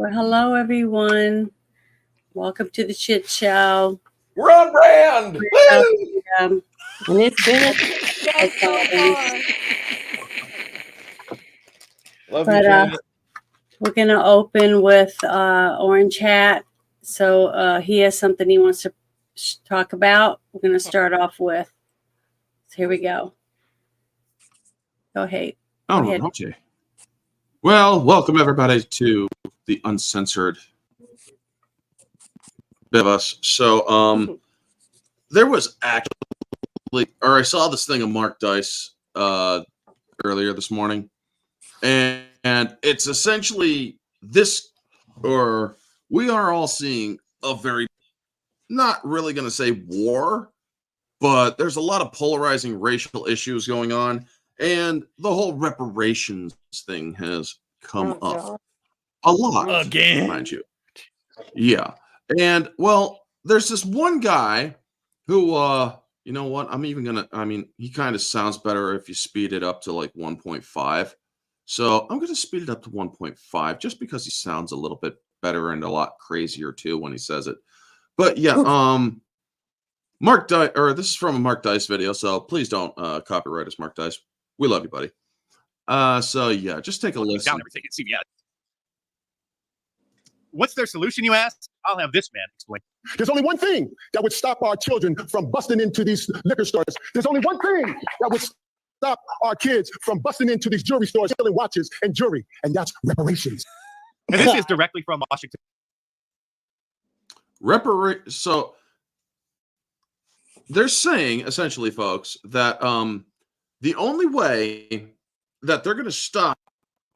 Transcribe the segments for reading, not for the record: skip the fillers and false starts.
Well, hello, everyone. Welcome to the Shit Show. We're on brand. Um, And it's been Love you, but Canada. we're going to open with Orange Hat. So he has something he wants to talk about. We're going to start off with. So here we go. Go ahead. Okay. Well, welcome everybody to the Uncensored bit of us. So, there was actually, or I saw this thing of Mark Dice earlier this morning, and it's essentially this, or we are all seeing a very, not really going to say war, but there's a lot of polarizing racial issues going on. And the whole reparations thing has come up a lot again, mind you. Yeah. And well, there's this one guy who, you know what? He kind of sounds better if you speed it up to like 1.5. So I'm going to speed it up to 1.5 just because he sounds a little bit better and a lot crazier too when he says it. But yeah, Mark Dice, or this is from a Mark Dice video, so please don't copyright us, Mark Dice. We love you, buddy. So yeah, just take a listen. Down everything at CVS. What's their solution, you ask? I'll have this man explain. There's only one thing that would stop our children from busting into these liquor stores. There's only one thing that would stop our kids from busting into these jewelry stores, stealing watches and jewelry, and that's reparations. And this is directly from Washington. So they're saying, essentially, folks, that the only way that they're going to stop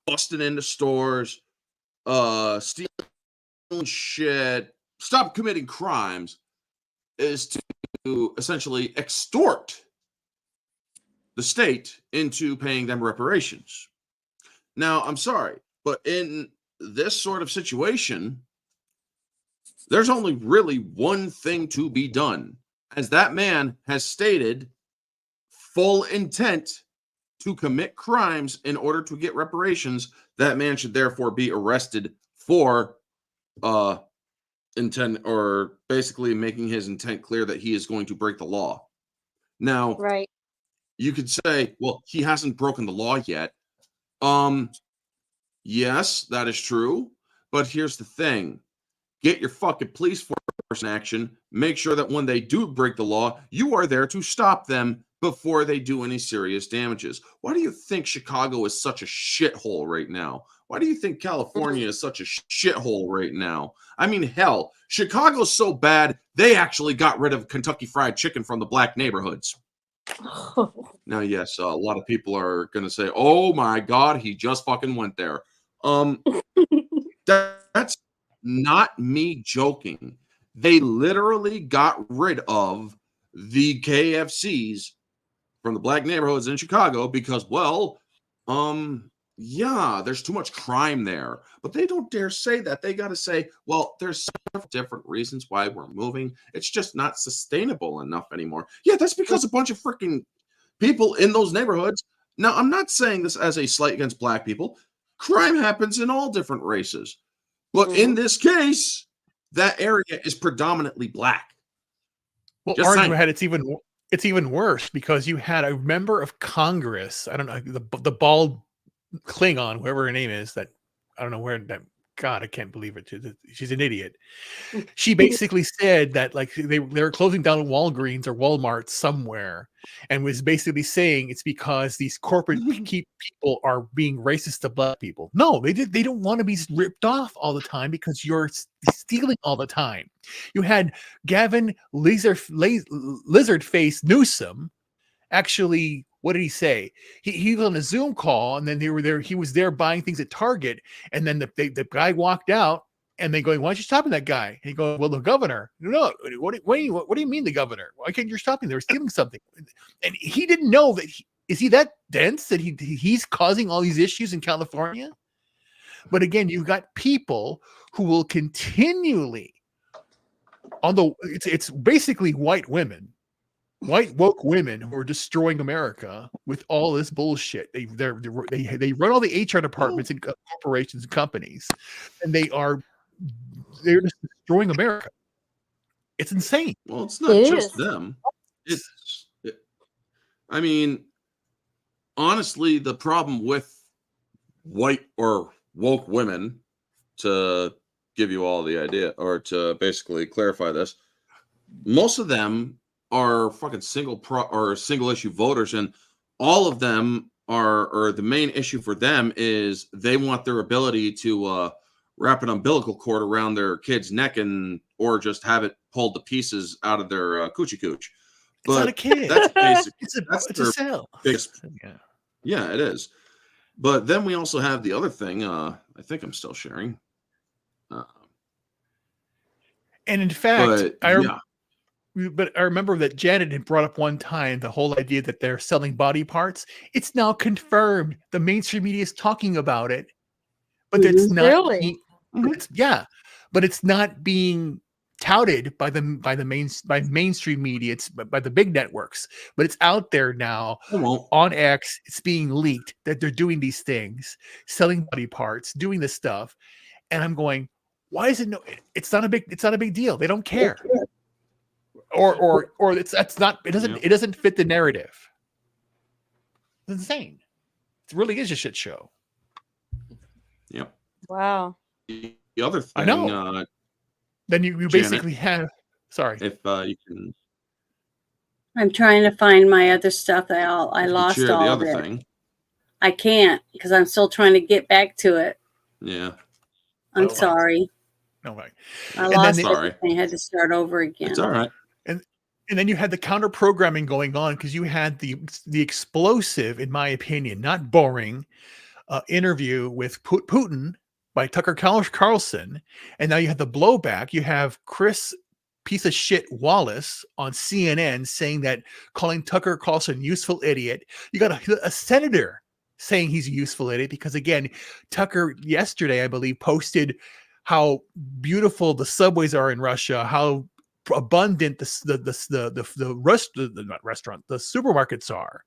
busting into stores, stealing shit, stop committing crimes, is to essentially extort the state into paying them reparations. Now, I'm sorry, but in this sort of situation, there's only really one thing to be done, as that man has stated full intent to commit crimes in order to get reparations. That man should therefore be arrested for intent, or basically making his intent clear that he is going to break the law. Now, right? You could say, well, he hasn't broken the law yet. Yes, that is true. But here's the thing. Get your fucking police force in action. Make sure that when they do break the law, you are there to stop them before they do any serious damages. Why do you think Chicago is such a shithole right now? Why do you think California is such a shithole right now? I mean, hell, Chicago's so bad, they actually got rid of Kentucky Fried Chicken from the black neighborhoods. Now, yes, a lot of people are going to say, oh my God, he just fucking went there. That's not me joking. They literally got rid of the KFCs from the black neighborhoods in Chicago because, well, yeah, there's too much crime there. But they don't dare say that. They got to say, well, there's several different reasons why we're moving. It's just not sustainable enough anymore. Yeah, that's because a bunch of freaking people in those neighborhoods. Now, I'm not saying this as a slight against black people. Crime happens in all different races. But in this case, that area is predominantly black. Well, Argue it's even worse because you had a member of Congress, I don't know, the bald Klingon, whoever her name is, that I don't know where that. God, I can't believe it. She's an idiot. She basically said that like they were closing down Walgreens or Walmart somewhere, and was basically saying it's because these corporate people are being racist to black people. No, they don't want to be ripped off all the time because you're stealing all the time. You had Gavin Lizardface Newsom actually. What did he say? He was on a Zoom call, and then they were there. He was there buying things at Target, and then the guy walked out, and they going, "Why aren't you stopping that guy?" And he goes, "Well, the governor." No, what do you mean the governor? Why can't you stop him? They were stealing something, and he didn't know that. Is he that dense that he's causing all these issues in California? But again, you've got people who will continually, it's basically white women white woke women who are destroying America with all this bullshit. They run all the HR departments in corporations and companies, and they're just destroying America. It's insane. Well, it's not just them. I mean, honestly, the problem with white or woke women, to give you all the idea, or to basically clarify this, most of them are fucking single issue voters, and all of them or the main issue for them is they want their ability to wrap an umbilical cord around their kid's neck or just have it pulled to pieces out of their coochie cooch. But it's not a kid. That's basic. It's a cell. Yeah, it is. But then we also have the other thing. I think I'm still sharing. And in fact, but I remember that Janet had brought up one time the whole idea that they're selling body parts. It's now confirmed. The mainstream media is talking about it, but it's not really. But it's not being touted by mainstream media. It's by the big networks, but it's out there now on X. It's being leaked that they're doing these things, selling body parts, doing this stuff, and I'm going, why is it no? It's not a big deal. They don't care, or it doesn't fit the narrative. It's insane. It really is a shit show. Yep. Wow. The other thing, I know. Then you basically have. Sorry. If you can. I'm trying to find my other stuff that I lost share all the of other it. thing. I can't because I'm still trying to get back to it. Yeah. I'm sorry. No way. I lost everything. I had to start over again. It's all right. And then you had the counter programming going on because you had the explosive, in my opinion, not boring, interview with Putin by Tucker Carlson, and now you have the blowback. You have Chris piece of shit Wallace on CNN saying that, calling Tucker Carlson useful idiot. You got a senator saying he's a useful idiot because, again, Tucker yesterday, I believe, posted how beautiful the subways are in Russia, how abundant the supermarkets are,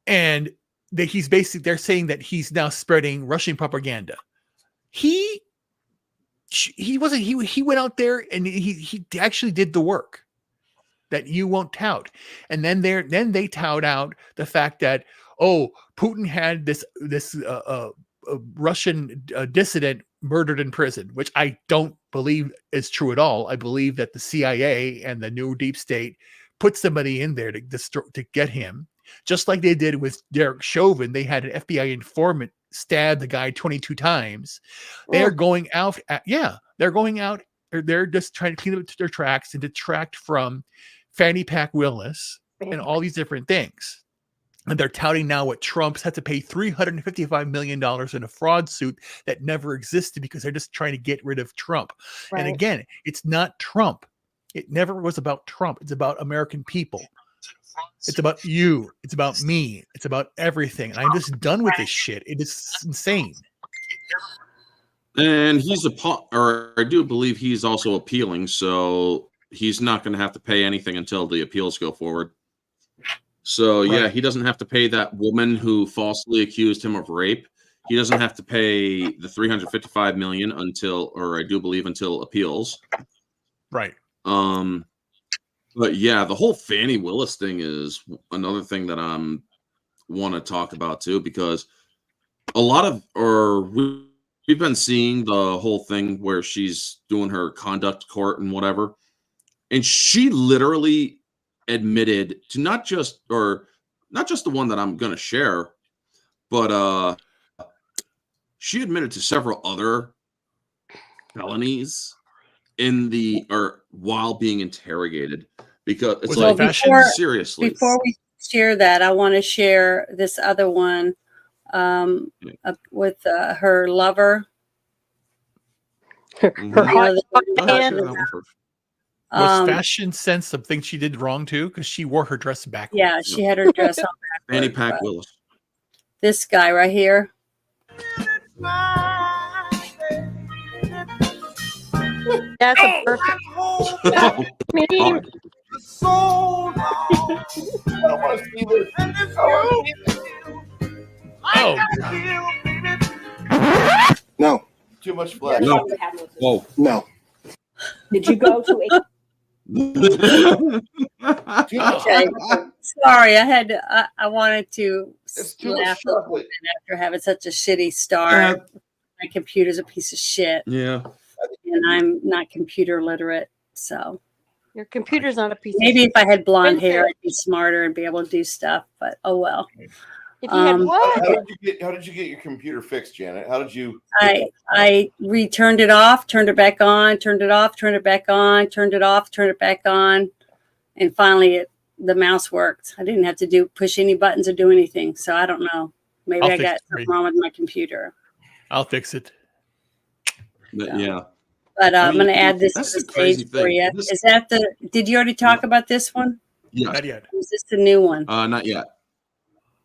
and that they're saying that he's now spreading Russian propaganda. He went out there and he actually did the work that you won't tout. And then they tout out the fact that, Putin had this Russian dissident murdered in prison, which I don't believe is true at all. I believe that the CIA and the new deep state put somebody in there to get him, just like they did with Derek Chauvin. They had an FBI informant stab the guy 22 times. They're going out. They're just trying to clean up their tracks and detract from Fannie Pack Willis and all these different things. And they're touting now what Trump's had to pay $355 million in a fraud suit that never existed because they're just trying to get rid of Trump. Right. And again, it's not Trump. It never was about Trump. It's about American people. It's about you. It's about me. It's about everything. And I'm just done with this shit. It is insane. And I do believe he's also appealing, so he's not going to have to pay anything until the appeals go forward. So yeah, he doesn't have to pay that woman who falsely accused him of rape. He doesn't have to pay the $355 million until appeals. Right. But yeah, the whole Fannie Willis thing is another thing that I want to talk about too, because we've been seeing the whole thing where she's doing her conduct court and whatever, and she literally admitted to not just the one that I'm going to share, but she admitted to several other felonies while being interrogated, because it's seriously. Before we share that, I want to share this other one with her lover. Was Fashion Sense something she did wrong too? Because she wore her dress backwards. Yeah, she had her dress on backwards. Fannie Pack Willis. This guy right here. That's a perfect. so long. I don't want to see this. No, Too much flesh. No. Whoa. no. Did you go to a Okay. Sorry, I wanted to It's too much laugh a little chocolate. bit after having such a shitty start. My computer's a piece of shit, Yeah. and I'm not computer literate. So Your computer's not a piece maybe of if I had blonde hair, Princess. I'd be smarter and be able to do stuff. But oh well. If you had what? How did you get your computer fixed, Janet? How did you? I returned it off, turned it back on, turned it off, turned it back on, turned it off, turned it back on, and finally the mouse worked. I didn't have to push any buttons or do anything. So I don't know. Maybe I'll I fix got it for something you. wrong with my computer. I'll fix it. Yeah. But I I'm mean, going to add this to that's the the crazy stage for thing. you. This- Is that did you already talk about this one? Yeah. Not yet. Or is this the new one? Not yet.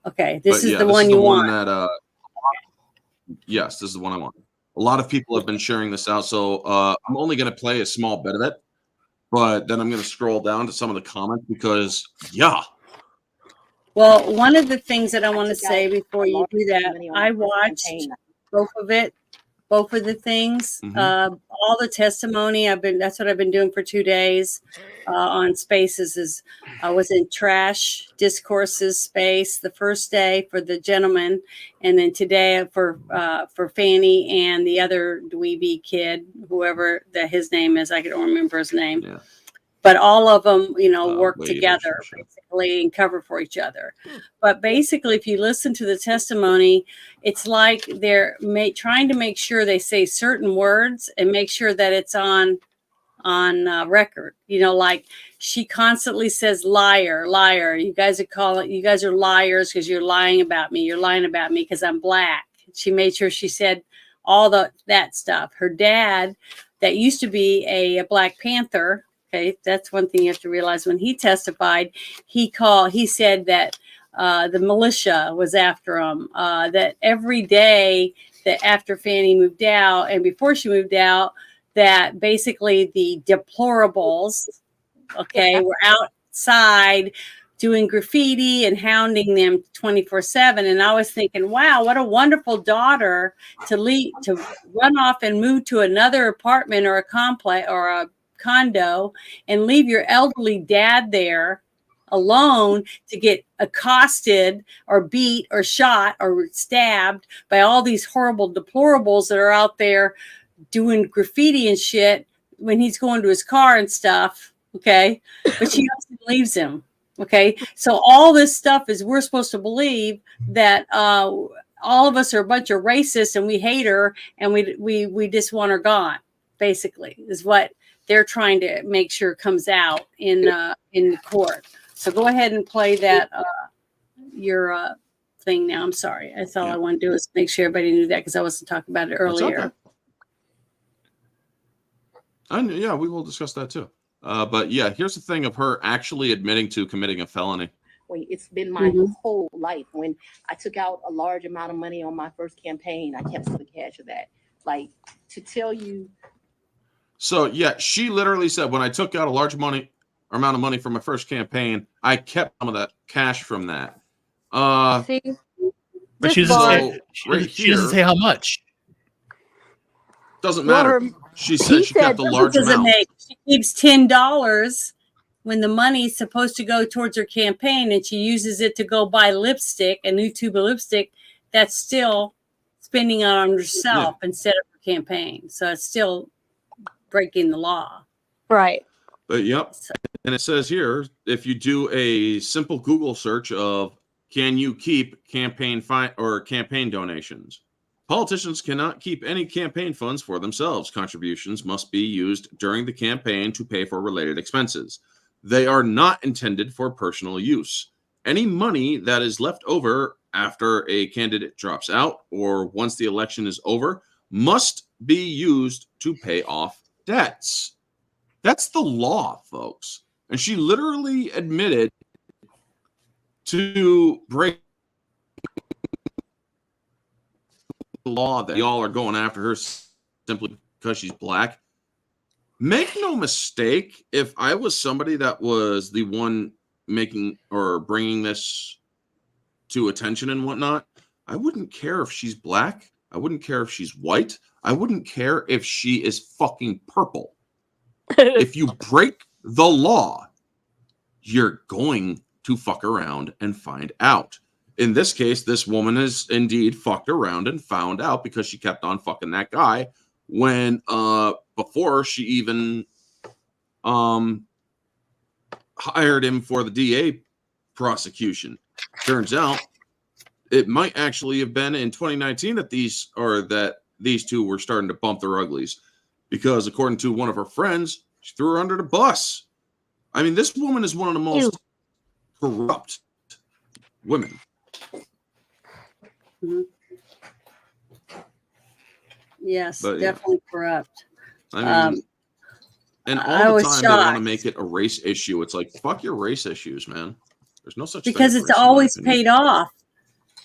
Okay. This But is yeah, the this one is you the one want. that yes, this is the one I want. A lot of people have been sharing this out, so I'm only going to play a small bit of it, but then I'm going to scroll down to some of the comments because Well, one of the things that I want to say before you do that, I watched both of the things, all the testimony. That's what I've been doing for 2 days on Spaces. I was in Trash Discourses space the first day for the gentleman, and then today for Fanny and the other dweeby kid, whoever his name is. I don't remember his name. Yeah. But all of them, work wait, together sure. basically and cover for each other. But basically, if you listen to the testimony, it's like they're trying to make sure they say certain words and make sure that it's on record. Like she constantly says liar, liar. You guys are liars because you're lying about me. You're lying about me because I'm black. She made sure she said all that stuff. Her dad, that used to be a Black Panther. Okay, that's one thing you have to realize. When he testified, he said that the militia was after him. That every day that after Fanny moved out and before she moved out, that basically the deplorables, were outside doing graffiti and hounding them 24/7. And I was thinking, wow, what a wonderful daughter to run off and move to another apartment or a complex or a condo and leave your elderly dad there alone to get accosted or beat or shot or stabbed by all these horrible deplorables that are out there doing graffiti and shit when he's going to his car and stuff. Okay. But she leaves him. Okay. So all this stuff is we're supposed to believe that all of us are a bunch of racists and we hate her and we just want her gone, basically, is what they're trying to make sure comes out in the court. So go ahead and play that your thing now. I'm sorry. That's all I want to do is make sure everybody knew that because I wasn't talking about it earlier. Okay. Yeah, we will discuss that too. But yeah, here's the thing of her actually admitting to committing a felony. It's been my whole life. When I took out a large amount of money on my first campaign, I kept some of the cash of that. Like, to tell you. So yeah, she literally said, when I took out a large amount of money from my first campaign, I kept some of that cash from that. See, But she doesn't say how much. Doesn't matter. She said she kept a large amount. She keeps $10 when the money's supposed to go towards her campaign, and she uses it to go buy lipstick, a new tube of lipstick. That's still spending it on herself instead of her campaign. So it's still breaking the law. right. But yep. And it says here, if you do a simple Google search of can you keep campaign donations? Politicians cannot keep any campaign funds for themselves. Contributions must be used during the campaign to pay for related expenses. They are not intended for personal use. Any money that is left over after a candidate drops out or once the election is over must be used to pay off debts. That's the law, folks. And she literally admitted to break the law that y'all are going after her simply because she's black. make no mistake, if I was somebody that was the one making or bringing this to attention and whatnot, I wouldn't care if she's black. I wouldn't care if she's white. I wouldn't care if she is fucking purple. If you break the law, you're going to fuck around and find out. In this case, this woman has indeed fucked around and found out because she kept on fucking that guy when before she even hired him for the DA prosecution. Turns out it might actually have been in 2019 that these two were starting to bump their uglies, because according to one of her friends, she threw her under the bus. I mean, this woman is one of the most corrupt women. Mhm. Yes, But, yeah. definitely corrupt. I mean, and I all the was time they want to shocked. make it a race issue. It's like, fuck your race issues, man. There's no such Because thing. it's always paid off.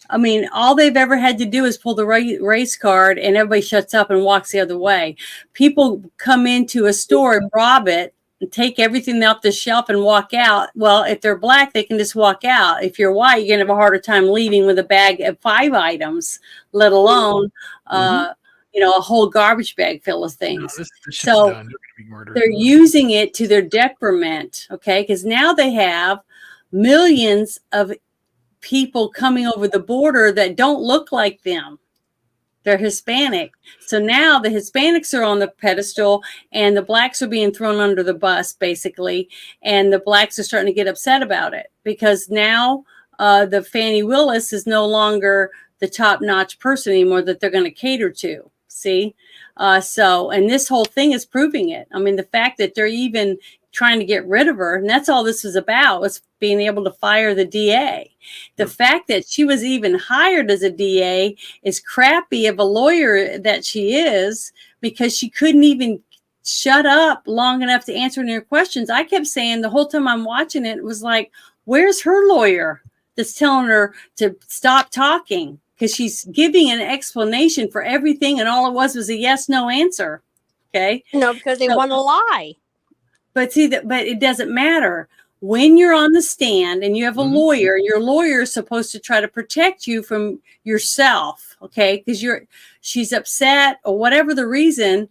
I mean, all they've ever had to do is pull the race card and everybody shuts up and walks the other way. People come into a store and rob it and take everything off the shelf and walk out. Well, if they're black, they can just walk out. If you're white, you're going to have a harder time leaving with a bag of 5 items, let alone, a whole garbage bag full of things. This shit's So done. They're gonna be murdered. they're using it to their detriment, okay? Because now they have millions of people coming over the border that don't look like them. They're Hispanic. So now the Hispanics are on the pedestal and the blacks are being thrown under the bus, basically. And the blacks are starting to get upset about it because now the Fannie Willis is no longer the top-notch person anymore that they're going to cater to. See? And this whole thing is proving it. I mean, the fact that they're even trying to get rid of her, and that's all this was about, was being able to fire the DA. The fact that she was even hired as a DA is crappy of a lawyer that she is, because she couldn't even shut up long enough to answer any questions. I kept saying the whole time I'm watching it, it was like, where's her lawyer that's telling her to stop talking? Because she's giving an explanation for everything, and all it was a yes/no answer. Okay. No, because they want to lie. But but it doesn't matter. When you're on the stand and you have a lawyer, your lawyer is supposed to try to protect you from yourself. Okay. Because she's upset or whatever the reason.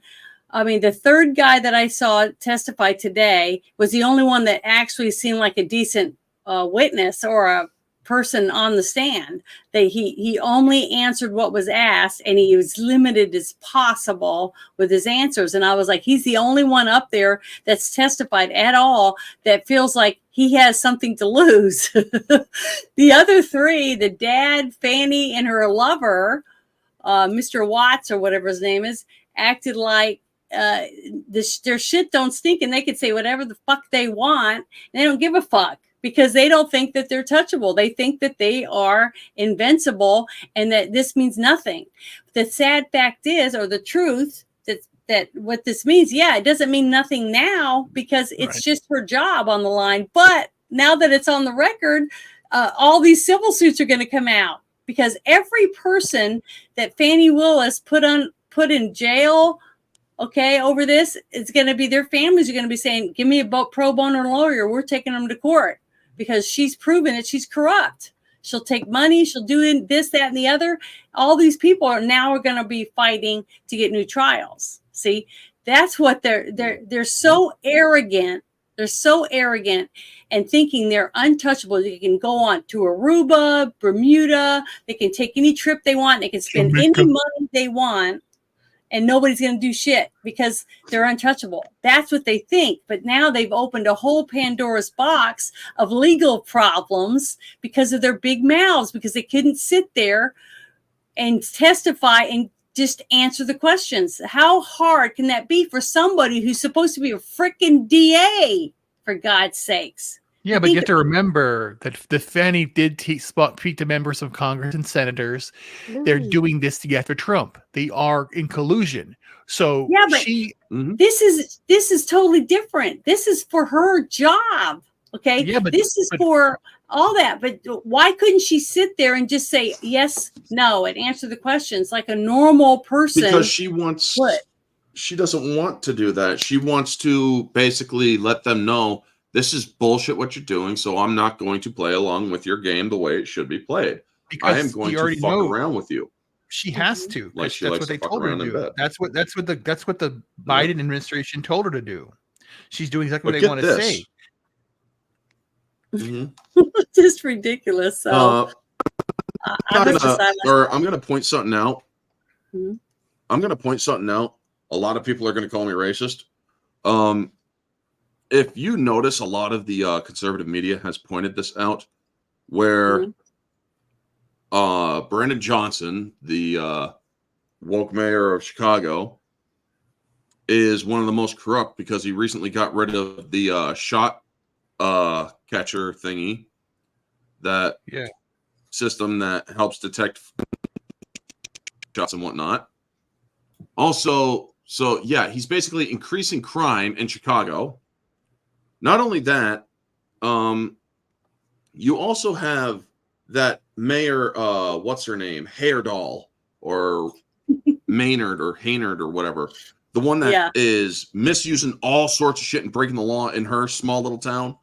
I mean, the third guy that I saw testify today was the only one that actually seemed like a decent witness or a person on the stand. That he only answered what was asked, and he was limited as possible with his answers. And I was like, he's the only one up there that's testified at all that feels like he has something to lose. The other three, the dad, Fanny, and her lover, Mr. Watts or whatever his name is, acted like their shit don't stink, and they could say whatever the fuck they want, and they don't give a fuck. Because they don't think that they're touchable. They think that they are invincible and that this means nothing. The sad fact is, or the truth, that what this means, it doesn't mean nothing now because it's just her job on the line. But now that it's on the record, all these civil suits are going to come out because every person that Fannie Willis put in jail, okay, over this, it's going to be their families are going to be saying, give me a pro bono lawyer. We're taking them to court. Because she's proven that she's corrupt. She'll take money. She'll do this, that, and the other. All these people are going to be fighting to get new trials. See, that's what they're so arrogant. They're so arrogant and thinking they're untouchable. They can go on to Aruba, Bermuda. They can take any trip they want. They can spend any money they want. And nobody's going to do shit because they're untouchable. That's what they think. But now they've opened a whole Pandora's box of legal problems because of their big mouths, because they couldn't sit there and testify and just answer the questions. How hard can that be for somebody who's supposed to be a freaking DA, for God's sakes? Yeah, but you have to remember that the Fannie did speak to members of Congress and senators. They're doing this to get after Trump. They are in collusion. So yeah, but this is totally different. This is for her job. Okay. Yeah, but this is for all that. But why couldn't she sit there and just say yes, no, and answer the questions like a normal person? Because she wants she doesn't want to do that. She wants to basically let them know this is bullshit what you're doing, so I'm not going to play along with your game the way it should be played. Because I am going you to already fuck know around with you. she has to. Like That's she what likes they to fuck told her around to in do. bed. That's what the Biden administration told her to do. She's doing exactly But what they get want to this. say. It's just ridiculous. So I'm going to point something out. Mhm. I'm going to point something out. A lot of people are going to call me racist. If you notice, a lot of the conservative media has pointed this out, where Brandon Johnson, the woke mayor of Chicago, is one of the most corrupt because he recently got rid of the shot catcher thingy, that system that helps detect shots and whatnot. Also, so yeah, he's basically increasing crime in Chicago. Not only that, you also have that mayor, what's her name, Hairdoll or Maynard or Haynard or whatever, the one that is misusing all sorts of shit and breaking the law in her small little town.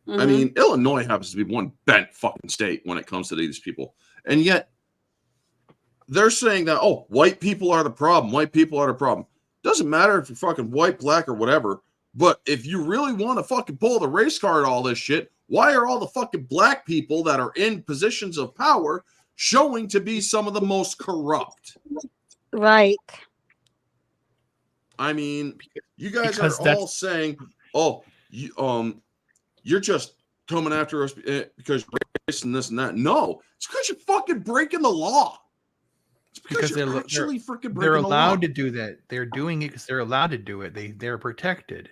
I mean, Illinois happens to be one bent fucking state when it comes to these people. And yet they're saying that, oh, white people are the problem. White people are the problem. Doesn't matter if you're fucking white, black, or whatever. But if you really want to fucking pull the race card, all this shit, why are all the fucking black people that are in positions of power showing to be some of the most corrupt? Right. I mean, you guys are all saying, oh, you're just coming after us because you're racist and this and that. No, it's because you're fucking breaking the law. It's because you're actually freaking breaking the law. They're allowed to do that. They're doing it because they're allowed to do it. They're protected.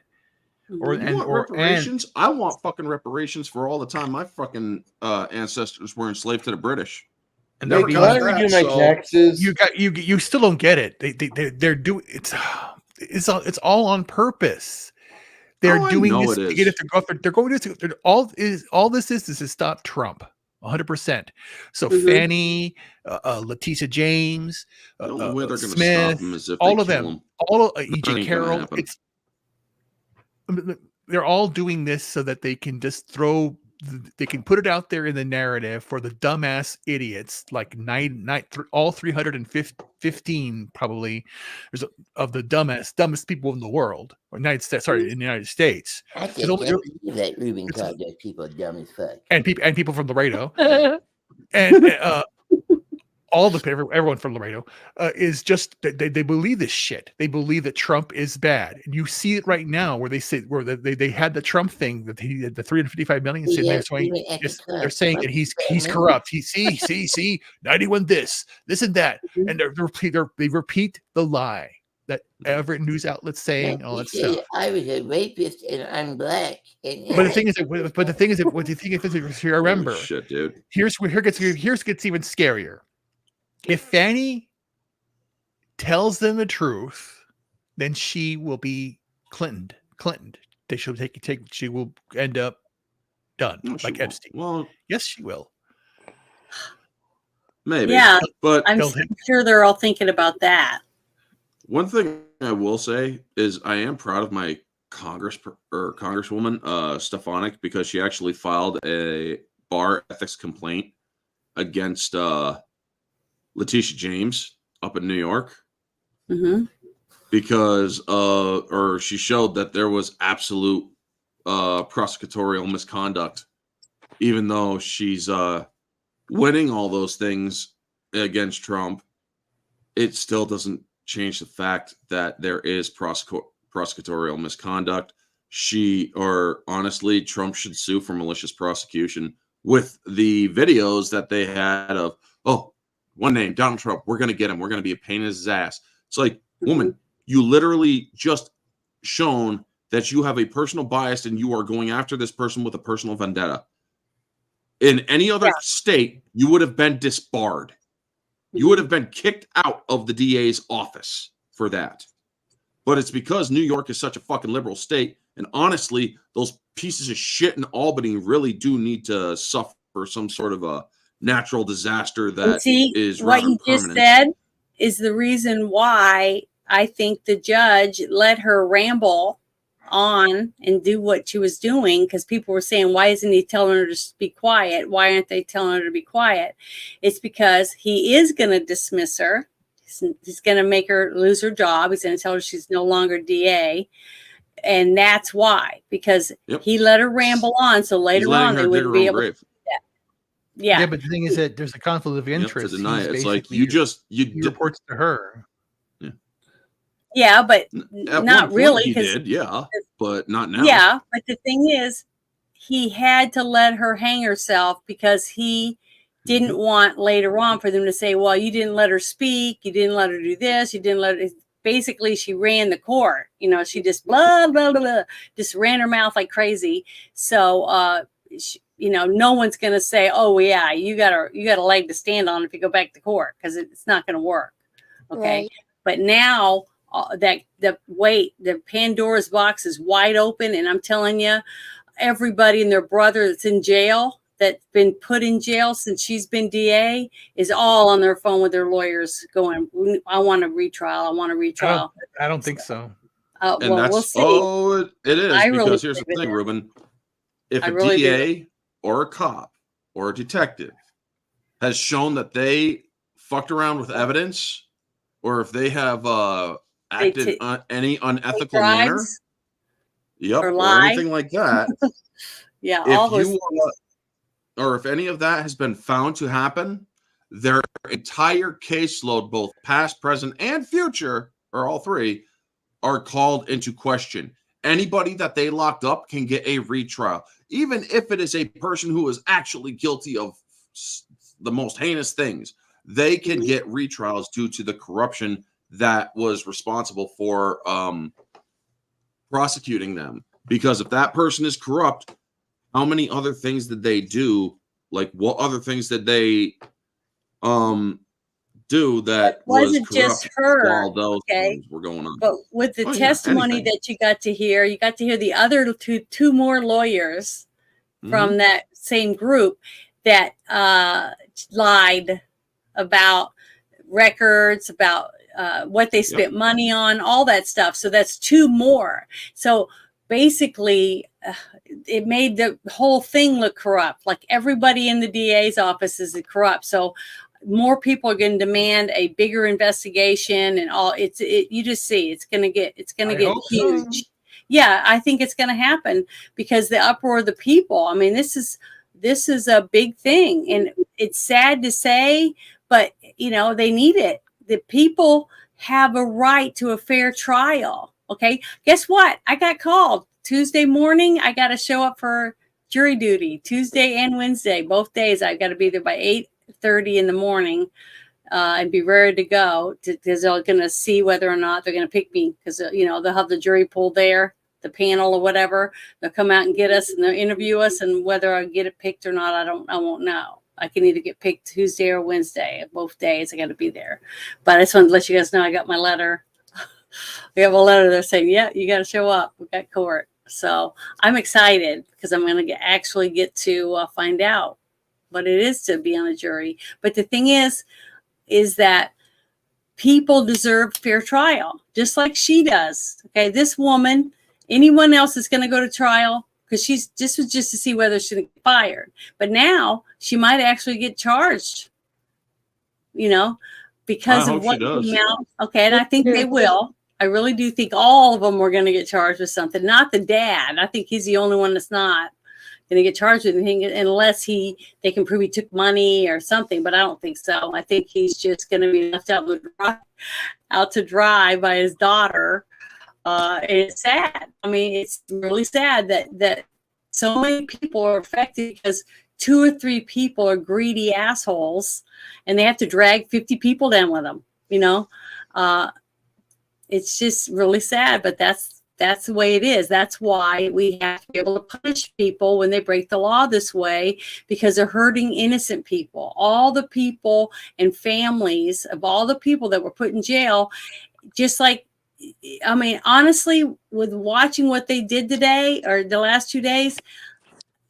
Reparations? I want fucking reparations for all the time my fucking ancestors were enslaved to the British. And Wait, can I redo my taxes? You still don't get it. They're doing it's all on purpose. They're doing this to get it to go. They're going to all this is to stop Trump. 100%. So Fannie, Letitia James, Smith, all of them, all of E.J. Carroll. They're all doing this so that they can just they can put it out there in the narrative for the dumbass idiots, like all 315 probably of the dumbest people in the world, or in the United States. I can't believe that Ruben called those people dumb as fuck. And people from Laredo, and everyone from Laredo is just they believe this shit. They believe that Trump is bad, and you see it right now where they say they had the Trump thing that he had the 355 million. They're saying that he's corrupt. He see 91 this and that, and they repeat the lie that every news outlet's saying all that stuff. I was a rapist and I'm black. But the thing is, if you remember, shit, dude. Here gets even scarier. If Fannie tells them the truth, then she will be Clinton. She will end up done, like Epstein. Well, yes, she will. Maybe. Yeah, but I'm sure they're all thinking about that. One thing I will say is I am proud of my Congresswoman Stefanik, because she actually filed a bar ethics complaint against Letitia James up in New York, because she showed that there was absolute prosecutorial misconduct, even though she's winning all those things against Trump. It still doesn't change the fact that there is prosecutorial misconduct. Honestly, Trump should sue for malicious prosecution with the videos that they had of, oh, one name, Donald Trump, we're going to get him. We're going to be a pain in his ass. It's like, woman, you literally just shown that you have a personal bias and you are going after this person with a personal vendetta. In any other state, you would have been disbarred. You would have been kicked out of the DA's office for that. But it's because New York is such a fucking liberal state. And honestly, those pieces of shit in Albany really do need to suffer some sort of a natural disaster that is what you permanent. just said is the reason why I think the judge let her ramble on and do what she was doing, because people were saying, why isn't he telling her to be quiet? Why aren't they telling her to be quiet? It's because he is going to dismiss her. He's going to make her lose her job. He's going to tell her she's no longer DA. And that's why, because he let her ramble on. So later on, they wouldn't be able to do that. Yeah. But the thing is that there's a conflict of interest. To deny it. It's like he reports to her. Yeah, but At not really. He did, but not now. Yeah, but the thing is, he had to let her hang herself because he didn't want later on for them to say, well, you didn't let her speak, you didn't let her do this, you didn't let her. Basically, she ran the court. You know, she just blah, blah, blah, blah, just ran her mouth like crazy. So, you know, no one's going to say, oh, yeah, you got a leg to stand on if you go back to court, because it's not going to work. Okay. Right. But now that the Pandora's box is wide open. And I'm telling you, everybody and their brother that's in jail, that's been put in jail since she's been DA, is all on their phone with their lawyers going, I want a retrial. I want a retrial. I don't think so. Well, we'll see. Oh, it is. I Because really here's the believe thing, it. Ruben. If I a really DA or a cop or a detective has shown that they fucked around with evidence, or if they have acted any unethical manner, or or lie. anything like that, Yeah, all if those you or if any of that has been found to happen, their entire caseload, both past, present, and future, or all three, are called into question. Anybody that they locked up can get a retrial, even if it is a person who is actually guilty of the most heinous things. They can get retrials due to the corruption that was responsible for prosecuting them. Because if that person is corrupt, how many other things did they do? Like, what other things did they do that wasn't was just corrupt her, while those okay? things were going on? But with the testimony anything. that you got to hear the other two more lawyers from that same group that lied about records, about what they spent money on, all that stuff. So that's two more. So basically, it made the whole thing look corrupt. Like everybody in the DA's office is corrupt. So more people are going to demand a bigger investigation and all. You just see it's going to get huge. So. Yeah, I think it's going to happen because the uproar of the people. I mean, this is a big thing, and it's sad to say, but you know, they need it. The people have a right to a fair trial. Okay, guess what? I got called Tuesday morning. I got to show up for jury duty Tuesday and Wednesday, both days. I've got to be there by 8:30 in the morning and be ready to go, because they're going to see whether or not they're going to pick me, because you know, they'll have the jury pool there, the panel or whatever. They'll come out and get us and they'll interview us, and whether I get it picked or not, I won't know. I can either get picked Tuesday or Wednesday. Both days I got to be there. But I just wanted to let you guys know I got my letter. We have a letter there saying, yeah, you got to show up. We got court. So I'm excited because I'm going to actually get to find out what it is to be on a jury. But the thing is that people deserve fair trial, just like she does. Okay, this woman, anyone else is going to go to trial because this was just to see whether she would get fired. But now she might actually get charged, you know, because of what came out. Okay, and I think they will. I really do think all of them are going to get charged with something. Not the dad. I think he's the only one that's not going to get charged with anything unless they can prove he took money or something. But I don't think so. I think he's just going to be left out to dry by his daughter. And it's sad. I mean, it's really sad that so many people are affected because 2 or 3 people are greedy assholes, and they have to drag 50 people down with them. You know, it's just really sad, but that's the way it is. That's why we have to be able to punish people when they break the law this way, because they're hurting innocent people. All the people and families of all the people that were put in jail, just like, I mean, honestly, with watching what they did today or the last 2 days,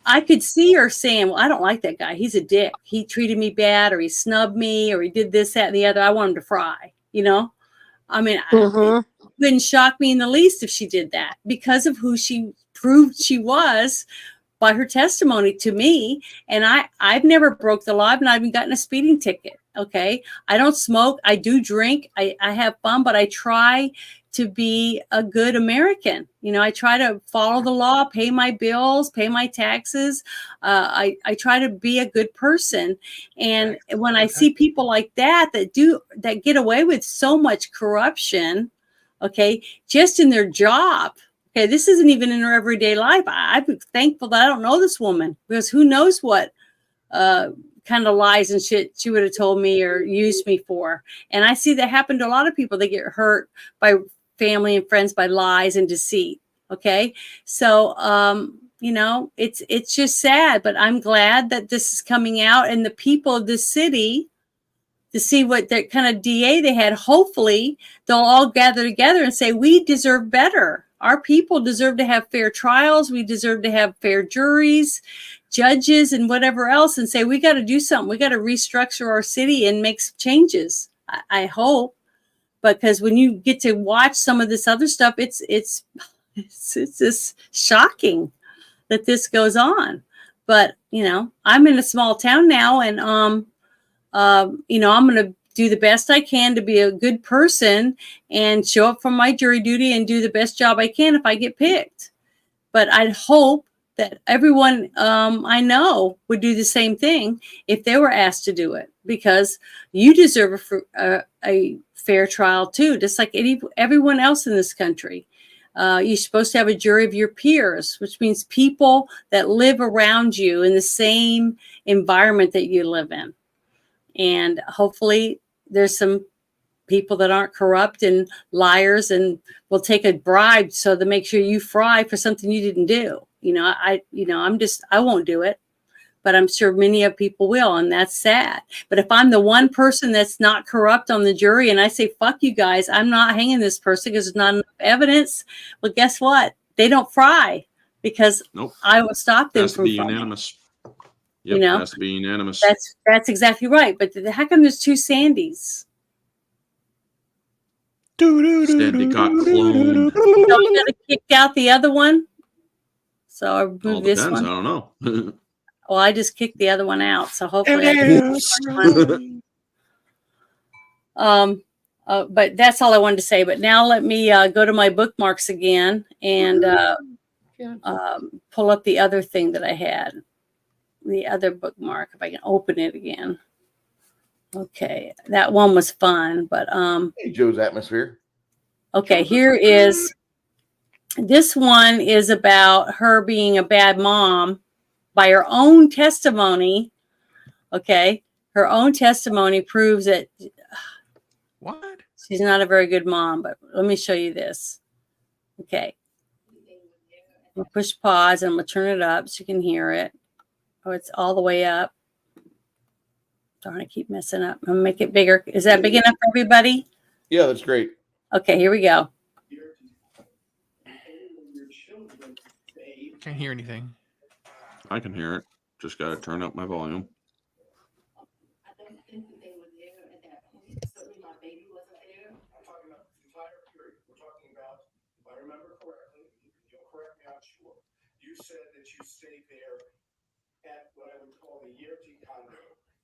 I could see her saying, well, I don't like that guy. He's a dick. He treated me bad, or he snubbed me, or he did this, that, and the other. I want him to fry, you know? I mean, Mhm. it wouldn't shock me in the least if she did that because of who she proved she was by her testimony to me. And I've never broke the law. I've not even gotten a speeding ticket. Okay. I don't smoke. I do drink. I have fun, but I try to be a good American. You know, I try to follow the law, pay my bills, pay my taxes. I try to be a good person. And when I see people like that get away with so much corruption, okay, just in their job. Okay, this isn't even in her everyday life. I'm thankful that I don't know this woman, because who knows what kind of lies and shit she would have told me or used me for. And I see that happen to a lot of people. They get hurt by family and friends by lies and deceit. Okay, so you know, it's just sad, but I'm glad that this is coming out, and the people of this city, to see what that kind of DA they had, hopefully they'll all gather together and say, we deserve better. Our people deserve to have fair trials. We deserve to have fair juries, judges, and whatever else, and say, we got to do something. We got to restructure our city and make some changes. I hope, because when you get to watch some of this other stuff, it's just shocking that this goes on. But, you know, I'm in a small town now, and, you know, I'm going to do the best I can to be a good person and show up for my jury duty and do the best job I can if I get picked. But I'd hope that everyone I know would do the same thing if they were asked to do it, because you deserve a fair trial too, just like everyone else in this country. You're supposed to have a jury of your peers, which means people that live around you in the same environment that you live in. And hopefully there's some people that aren't corrupt and liars and will take a bribe so to make sure you fry for something you didn't do. You know, I won't do it, but I'm sure many of people will. And that's sad. But if I'm the one person that's not corrupt on the jury and I say, fuck you guys, I'm not hanging this person because there's not enough evidence. Well, guess what? They don't fry, because I will stop them from frying. Unanimous. Yep, You know, it has to be unanimous. That's exactly right. But how come there's two Sandys? Sandy got cloned. So we gotta kick out the other one. So I All remove this depends. one. I don't know. Well, I just kicked the other one out, so hopefully I can. But that's all I wanted to say. But now let me go to my bookmarks again and pull up the other thing that I had. The other bookmark, if I can open it again. Okay, that one was fun, but Hey, Joe's Atmosphere. okay, here is, this one is about her being a bad mom by her own testimony. Okay, her own testimony proves that What? she's not a very good mom. But let me show you this. Okay, we'll push pause and I'm gonna turn it up so you can hear it. Oh, it's all the way up. Darn, I keep messing up. I'm gonna make it bigger. Is that big enough for everybody? Yeah, that's great. Okay, here we go. Can't hear anything. I can hear it. Just got to turn up my volume. You said that you stayed there at what I would call the Yerti condo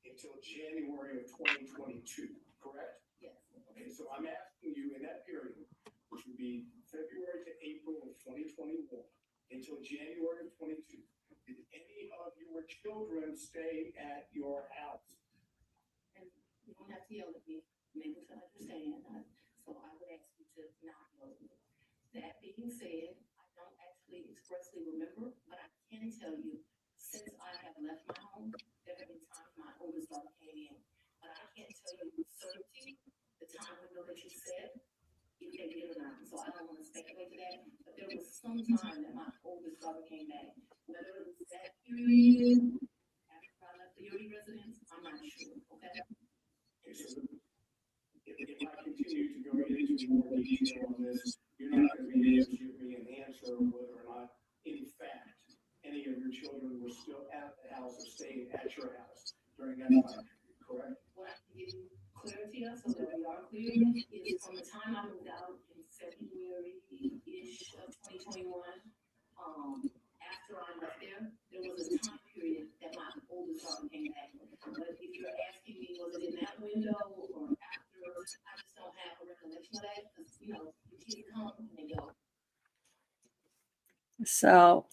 until January of 2022, correct? Yes. Okay, so I'm asking you, in that period, which would be February to April of 2021 until January of 22, did any of your children stay at your house? And you don't have to yell at me. I'm able to understand. So I would ask you to not yell at me. That being said, I don't actually expressly remember, but I can tell you, since I have left my home, there have been times my oldest daughter came in. But I can't tell you with certainty the time window that you said, if they did or not. So I don't want to speculate to that. But there was some time that my oldest daughter came back. Whether it was that period after I left the Yodi residence, I'm not sure. Okay. Okay, so if I continue to go into more detail on this, you're not going to be able to give me an answer of whether or not, in fact, any of your children were still at the house or staying at your house during that time, correct? What I can give you clarity of, so that we are clear, is from the time I moved out in February-ish of 2021, after I left there was a time period that my oldest daughter came back. But if you're asking me, was it in that window or after, I just don't have a recollection of that, because, the kids come and they go. So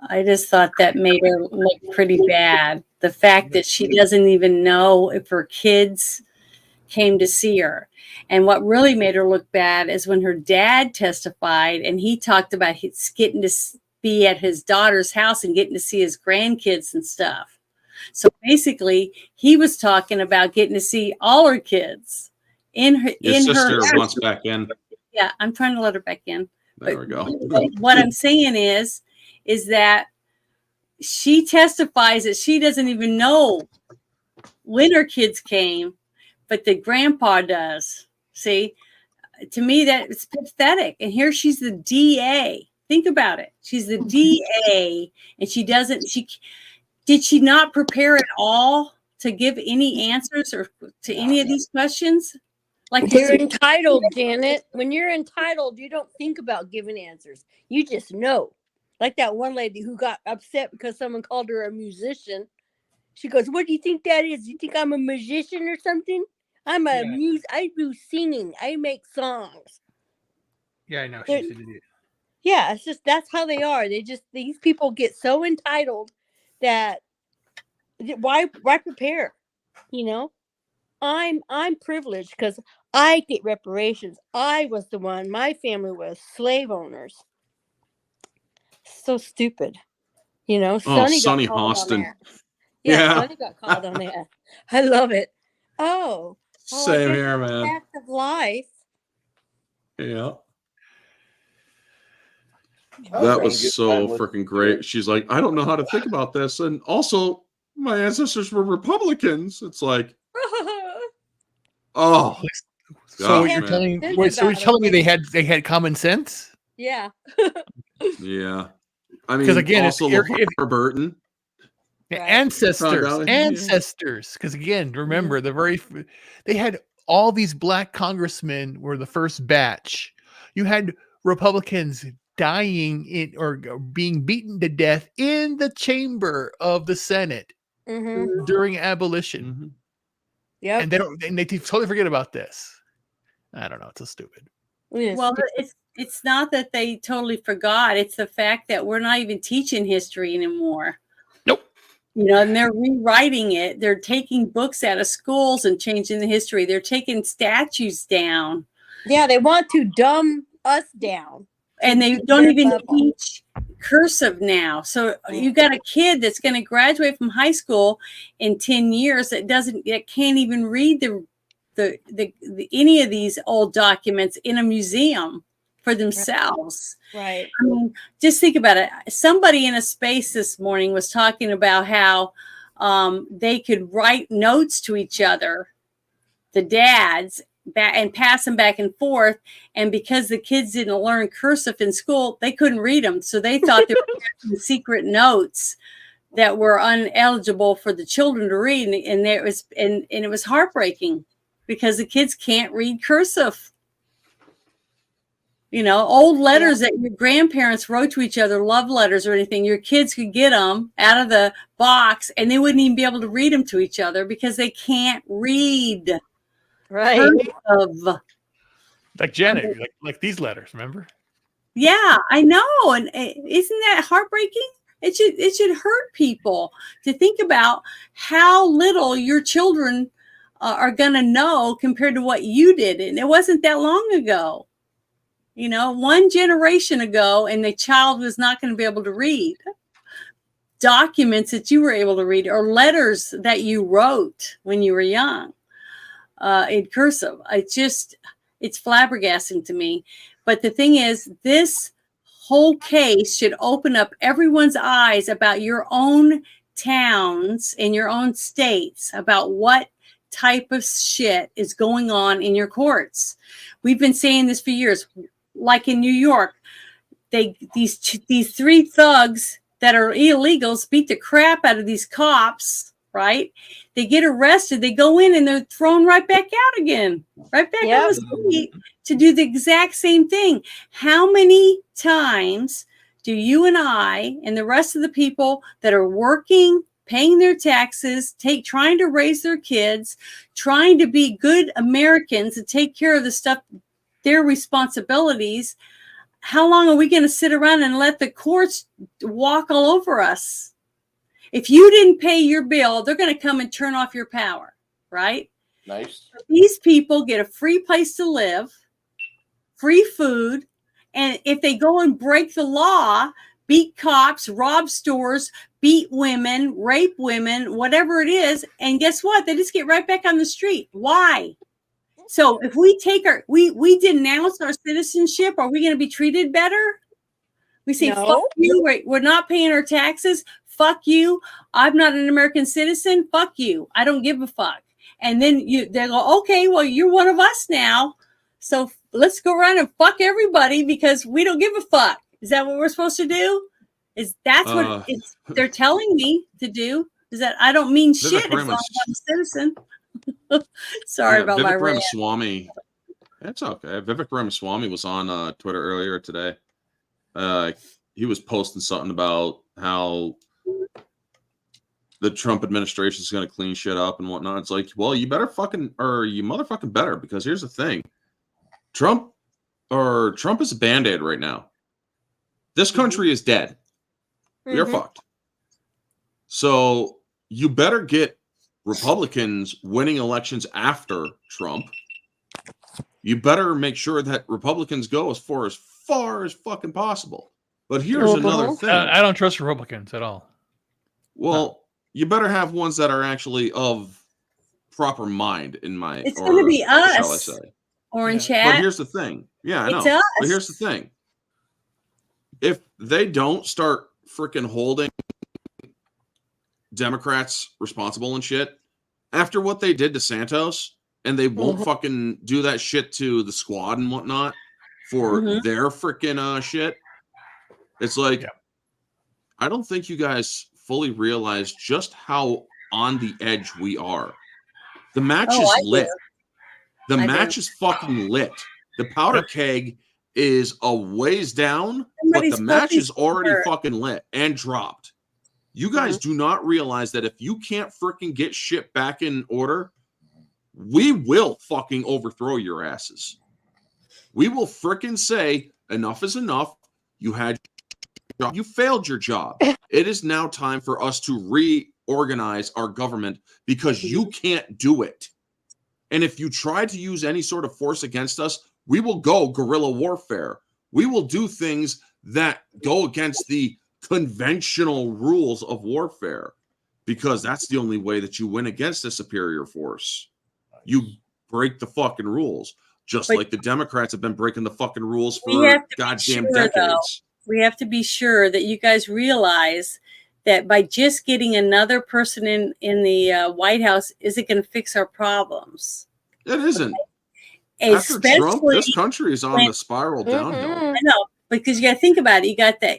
I just thought that made her look pretty bad. The fact that she doesn't even know if her kids came to see her. And what really made her look bad is when her dad testified and he talked about getting to be at his daughter's house and getting to see his grandkids and stuff. So basically, he was talking about getting to see all her kids in her. Your in sister her wants back in. Yeah, I'm trying to let her back in. There we go. What I'm saying is that she testifies that she doesn't even know when her kids came, but the grandpa does. See, to me, that it's pathetic. And here she's the DA. Think about it. She's the DA, and did she not prepare at all to give any answers or to any of these questions? Like you're entitled, Janet. When you're entitled, you don't think about giving answers. You just know. Like that one lady who got upset because someone called her a musician. She goes, "What do you think that is? You think I'm a musician or something? I'm a I do singing. I make songs." Yeah, I know. She said it. Yeah, it's just that's how they are. These people get so entitled that why prepare? I'm privileged because I get reparations. I was the one. My family was slave owners. So stupid, Sonny Hostin. Yeah. Sonny got called on that. I love it. Same here, man. Fact of life. Yeah. That was so freaking great. She's like, I don't know how to think about this. And also, my ancestors were Republicans. It's like, oh. So gosh, you're telling me they had common sense? Yeah. Yeah. I mean, because again, also LeVar Burton. Ancestors. Because again, remember they had all these black congressmen were the first batch. You had Republicans dying or being beaten to death in the chamber of the Senate during abolition. Yeah, and they totally forget about this. I don't know. It's so stupid. Well, it's not that they totally forgot. It's the fact that we're not even teaching history anymore. Nope. And they're rewriting it. They're taking books out of schools and changing the history. They're taking statues down. Yeah, they want to dumb us down. And they don't even teach cursive now. So you got a kid that's going to graduate from high school in 10 years that can't even read the any of these old documents in a museum for themselves. Right. I mean, just think about it. Somebody in a space this morning was talking about how they could write notes to each other, the dads, and pass them back and forth. And because the kids didn't learn cursive in school, they couldn't read them. So they thought they were passing secret notes that were uneligible for the children to read. And it was heartbreaking because the kids can't read cursive. Old letters that your grandparents wrote to each other, love letters or anything, your kids could get them out of the box and they wouldn't even be able to read them to each other because they can't read. Right. Like Janet, like these letters, remember? Yeah, I know. And isn't that heartbreaking? It should hurt people to think about how little your children are going to know compared to what you did. And it wasn't that long ago. One generation ago, and the child was not going to be able to read documents that you were able to read or letters that you wrote when you were young in cursive. It's flabbergasting to me. But the thing is, this whole case should open up everyone's eyes about your own towns and your own states, about what type of shit is going on in your courts. We've been saying this for years. Like in New York, these three thugs that are illegals beat the crap out of these cops right? They get arrested, they go in and they're thrown right back out again, right back on the street to do the exact same thing. How many times do you and I and the rest of the people that are working, paying their taxes, trying to raise their kids, trying to be good Americans and take care of the stuff, their responsibilities, how long are we going to sit around and let the courts walk all over us? If you didn't pay your bill, they're going to come and turn off your power, right? Nice. These people get a free place to live, free food, and if they go and break the law, beat cops, rob stores, beat women, rape women, whatever it is, and guess what? They just get right back on the street. Why? So if we take we denounce our citizenship, are we going to be treated better? We say, No. fuck you, we're not paying our taxes. Fuck you. I'm not an American citizen. Fuck you. I don't give a fuck. And then they go, okay, well, you're one of us now. So let's go around and fuck everybody because we don't give a fuck. Is that what we're supposed to do? That's what they're telling me to do? Is that I don't mean shit if I'm not a citizen. Sorry about my rant. Ramaswamy. That's okay. Vivek Ramaswamy was on Twitter earlier today. He was posting something about how the Trump administration is going to clean shit up and whatnot. It's like, well, you motherfucking better, because here's the thing. Trump is a Band-Aid right now. This country is dead. We are fucked. So you better get Republicans winning elections after Trump. You better make sure that Republicans go as far as fucking possible. But here's another thing. I don't trust Republicans at all. Well, you better have ones that are actually of proper mind It's going to be us. Shall I say? Orange Hat. But here's the thing. Yeah, I know. It's us. But here's the thing. If they don't start freaking holding Democrats responsible and shit, after what they did to Santos, and they won't fucking do that shit to the squad and whatnot for their freaking shit, it's like, I don't think you guys fully realize just how on the edge we are. The match is lit. The match is fucking lit. The powder keg is a ways down, but the match is already fucking lit and dropped. You guys do not realize that if you can't freaking get shit back in order, we will fucking overthrow your asses. We will freaking say, enough is enough. You failed your job. It is now time for us to reorganize our government because you can't do it. And if you try to use any sort of force against us, we will go guerrilla warfare. We will do things that go against the conventional rules of warfare, because that's the only way that you win against a superior force. You break the fucking rules, just like the Democrats have been breaking the fucking rules for goddamn decades. We have to be sure that you guys realize that by just getting another person in the White House isn't going to fix our problems. It isn't. After Trump, this country is on the spiral downhill. I know, because you got to think about it.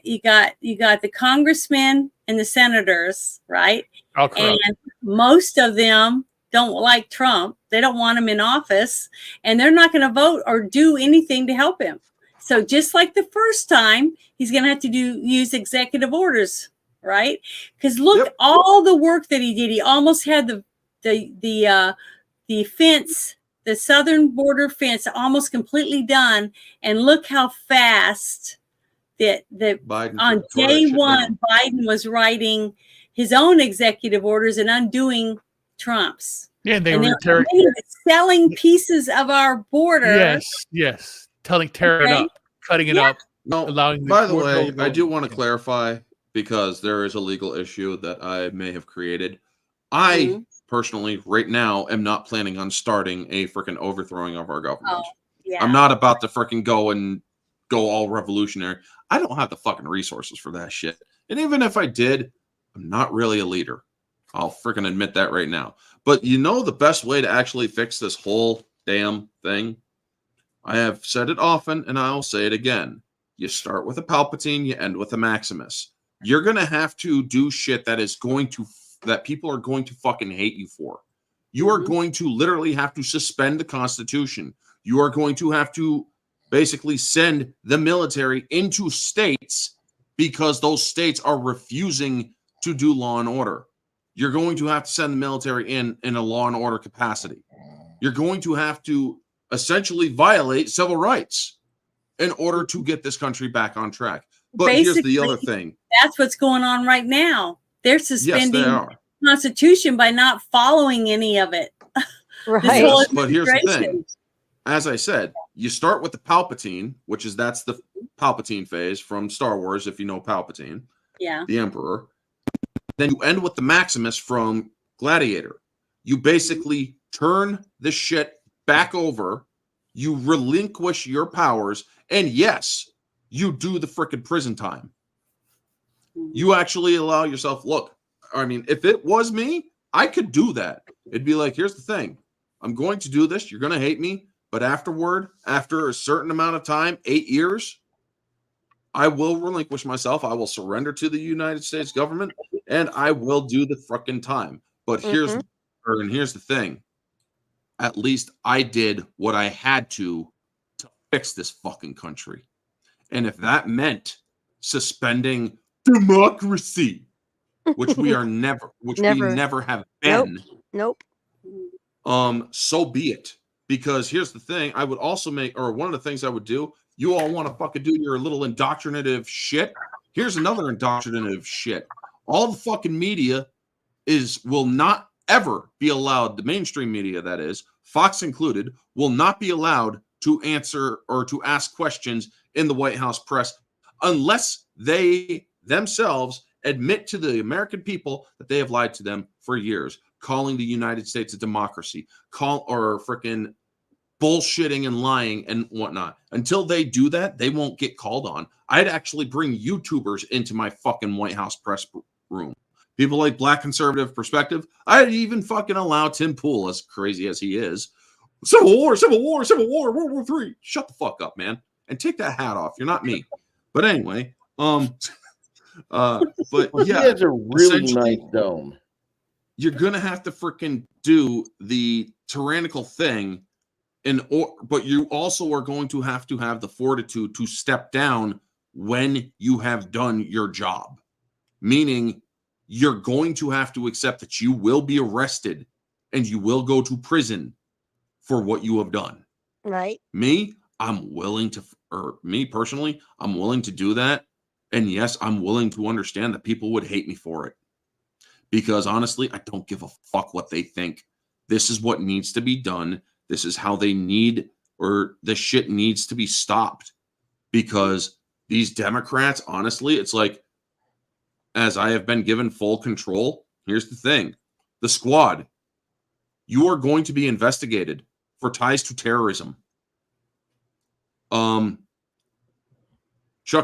You got the congressmen and the senators, right? And most of them don't like Trump. They don't want him in office, and they're not going to vote or do anything to help him. So just like the first time, he's going to have to use executive orders, right? Because look, all the work that he did. He almost had the fence, the southern border fence, almost completely done. And look how fast that on day one, Biden was writing his own executive orders and undoing Trump's. Yeah, they were selling pieces of our border. Yes. Tear it up, cutting it up. No, allowing by the way, I do want to clarify, because there is a legal issue that I may have created. I personally, right now, am not planning on starting a freaking overthrowing of our government. I'm not about to freaking go all revolutionary. I don't have the fucking resources for that shit. And even if I did, I'm not really a leader. I'll freaking admit that right now. But you know the best way to actually fix this whole damn thing? I have said it often, and I'll say it again. You start with a Palpatine, you end with a Maximus. You're going to have to do shit that is going to that people are going to fucking hate you for. You are going to literally have to suspend the Constitution. You are going to have to basically send the military into states because those states are refusing to do law and order. You're going to have to send the military in a law and order capacity. You're going to have to essentially violate civil rights in order to get this country back on track. But here's the other thing. That's what's going on right now. They're suspending Yes, they are. the Constitution by not following any of it. Right. Yes, but here's the thing. As I said, you start with the Palpatine, that's the Palpatine phase from Star Wars, if you know Palpatine, the Emperor. Then you end with the Maximus from Gladiator. You basically turn the shit back over. You relinquish your powers. And yes, you do the frickin' prison time. You actually allow yourself, look, I mean, if it was me, I could do that. It'd be like, here's the thing. I'm going to do this. You're going to hate me. But afterward, after a certain amount of time, 8 years, I will relinquish myself. I will surrender to the United States government, and I will do the frickin' time. But here's the thing. At least I did what I had to fix this fucking country. And if that meant suspending democracy, which we are never, we never have been. Nope. So be it. Because here's the thing, I would also one of the things I would do, you all want to fucking do your little indoctrinative shit. Here's another indoctrinative shit. All the fucking media will not ever be allowed, the mainstream media that is, Fox included, will not be allowed to answer or to ask questions in the White House press unless they themselves admit to the American people that they have lied to them for years, calling the United States a democracy, or freaking bullshitting and lying and whatnot. Until they do that, they won't get called on. I'd actually bring YouTubers into my fucking White House press room. People like Black Conservative Perspective. I'd even fucking allow Tim Pool, as crazy as he is. Civil War, World War III. Shut the fuck up, man. And take that hat off. You're not me. But anyway, but He yeah, has a really nice dome. you're gonna have to freaking do the tyrannical thing, but you also are going to have the fortitude to step down when you have done your job. Meaning, you're going to have to accept that you will be arrested and you will go to prison for what you have done. Right. Me personally, I'm willing to do that. And yes, I'm willing to understand that people would hate me for it. Because honestly, I don't give a fuck what they think. This is what needs to be done. This is how they need, or the shit needs to be stopped. Because these Democrats, honestly, it's like, as I have been given full control, here's the thing. The Squad, you are going to be investigated for ties to terrorism. Chuck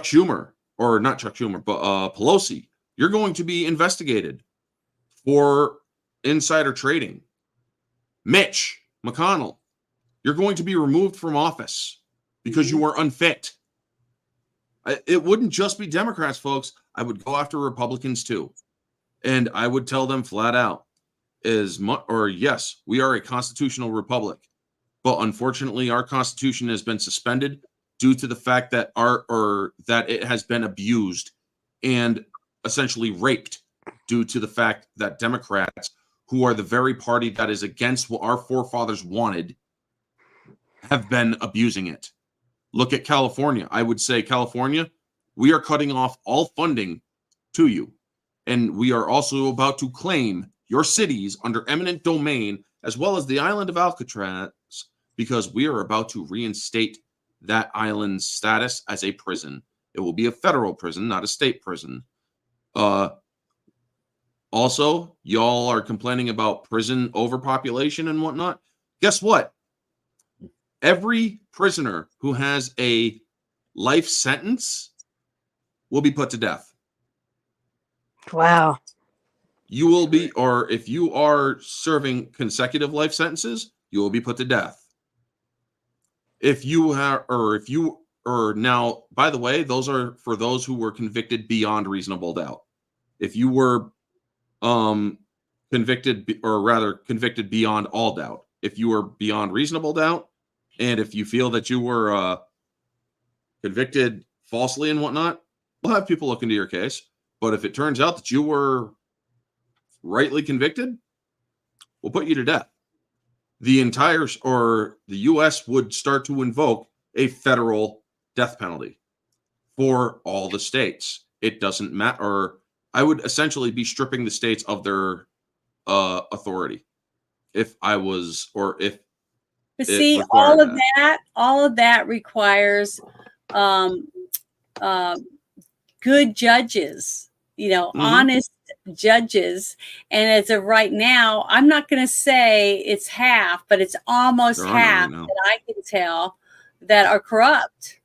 Schumer, or not Chuck Schumer, but Pelosi, you're going to be investigated for insider trading. Mitch McConnell, you're going to be removed from office because you are unfit. It wouldn't just be Democrats, folks. I would go after Republicans too. And I would tell them flat out, yes, we are a constitutional republic. But unfortunately, our Constitution has been suspended due to the fact that that it has been abused and essentially raped due to the fact that Democrats, who are the very party that is against what our forefathers wanted, have been abusing it. Look at California. I would say, California, we are cutting off all funding to you. And we are also about to claim your cities under eminent domain, as well as the island of Alcatraz, because we are about to reinstate that island's status as a prison. It will be a federal prison, not a state prison. Also, y'all are complaining about prison overpopulation and whatnot. Guess what? Every prisoner who has a life sentence will be put to death. Wow. You will be, or if you are serving consecutive life sentences, you will be put to death. If you have, now, by the way, those are for those who were convicted beyond reasonable doubt. If you were convicted, or rather convicted beyond all doubt. If you were beyond reasonable doubt, and if you feel that you were convicted falsely and whatnot, we'll have people look into your case. But if it turns out that you were rightly convicted, we'll put you to death. The U.S. would start to invoke a federal death penalty for all the states. It doesn't matter. Or I would essentially be stripping the states of their authority if I was, or if. But see, all of that requires good judges, honest judges. And as of right now, I'm not going to say it's half, but it's almost half that I can tell that are corrupt.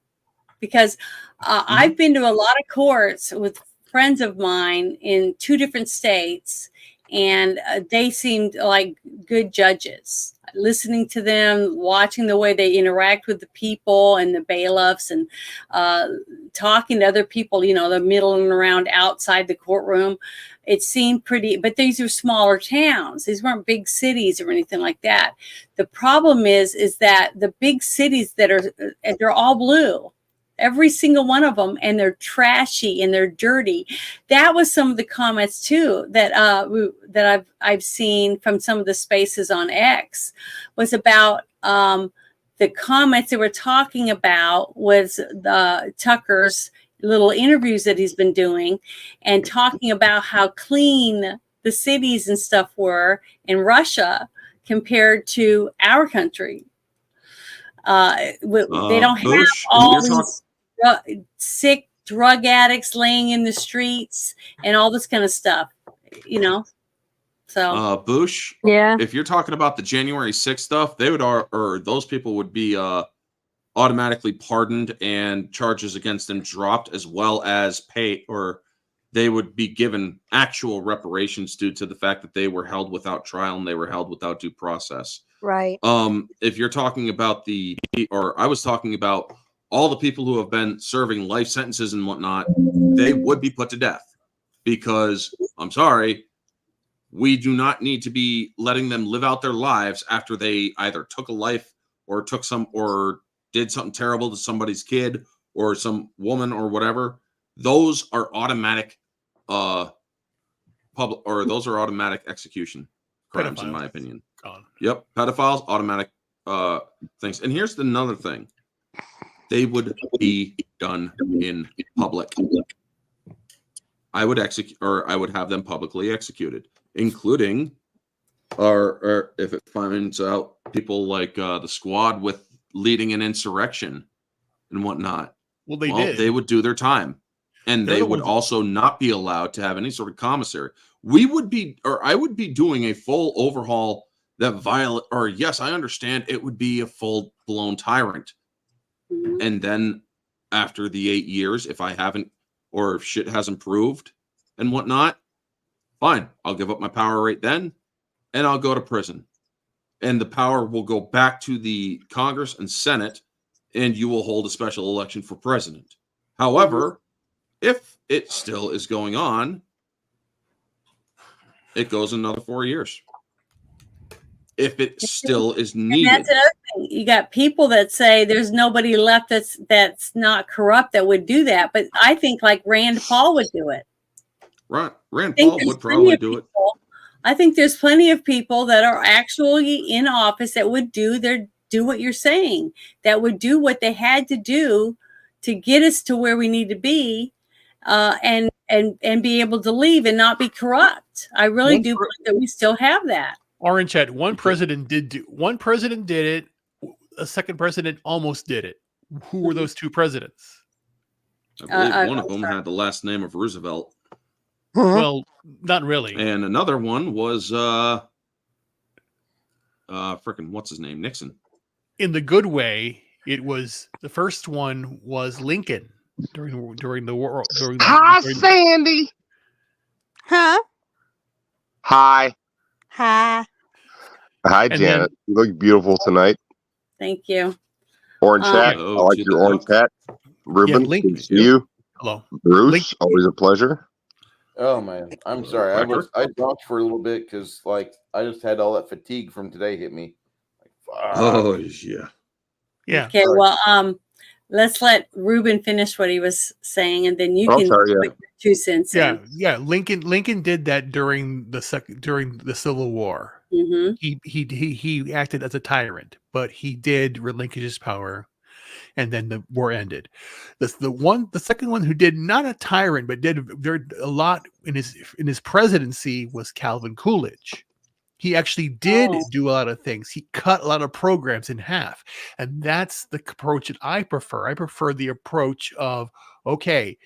Because I've been to a lot of courts with friends of mine in 2 different states, and they seemed like good judges. Listening to them, watching the way they interact with the people and the bailiffs, and talking to other people, the middling around outside the courtroom. It seemed pretty, but these are smaller towns. These weren't big cities or anything like that. The problem is that the big cities they're all blue. Every single one of them, and they're trashy and they're dirty. That was some of the comments too that I've seen from some of the spaces on X, was about the comments they were talking about was Tucker's little interviews that he's been doing, and talking about how clean the cities and stuff were in Russia compared to our country. They don't have all these sick drug addicts laying in the streets and all this kind of stuff, So Bush, yeah. If you're talking about the January 6th stuff, they would or those people would be automatically pardoned and charges against them dropped, as well as pay, or they would be given actual reparations due to the fact that they were held without trial and they were held without due process. Right. If you're talking about I was talking about all the people who have been serving life sentences and whatnot, they would be put to death, because I'm sorry, we do not need to be letting them live out their lives after they either took a life or did something terrible to somebody's kid or some woman or whatever. Those are automatic automatic execution crimes, in my opinion. Gone. Yep, pedophiles, automatic things. And here's another thing: they would be done in public. I would have them publicly executed, including, or if it finds out people like the squad with leading an insurrection and whatnot. Well, they would do their time, and they would also not be allowed to have any sort of commissary. I would be doing a full overhaul yes, I understand it would be a full-blown tyrant. And then after the 8 years, if I haven't, or if shit hasn't proved and whatnot, fine, I'll give up my power right then, and I'll go to prison. And the power will go back to the Congress and Senate, and you will hold a special election for president. However, if it still is going on, it goes another 4 years. If it still is needed. And that's another thing. You got people that say there's nobody left that's not corrupt that would do that. But I think like Rand Paul would do it. Right. Rand Paul would probably do it. I think there's plenty of people that are actually in office that would do what you're saying, that would do what they had to do to get us to where we need to be, and be able to leave and not be corrupt. I really do believe that we still have that. Orange Hat, one president did it. A second president almost did it. Who were those 2 presidents? I believe one of them had the last name of Roosevelt. Well, not really. And another one was frickin' what's his name? Nixon. In the good way, it was the first one was Lincoln during the war. Hi, Sandy. Huh? Hi. Hi. Hi, Janet. You look beautiful tonight. Thank you. Orange hat. I like your orange hat. Ruben, Lincoln. good to see you. Hello. Bruce, always a pleasure. Oh man, I'm sorry. I dropped for a little bit because like I just had all that fatigue from today hit me. Like, Oh yeah. Yeah. Okay, well, let's let Ruben finish what he was saying, and then you Oh, can sorry, yeah. put your 2 cents Yeah, in. yeah. Lincoln did that during the Civil War. Mm-hmm. He acted as a tyrant, but he did relinquish his power, and then the war ended. The second one who did not a tyrant but did a lot in his presidency was Calvin Coolidge. He actually did do a lot of things. He cut a lot of programs in half, and that's the approach that I prefer. I prefer the approach of, okay,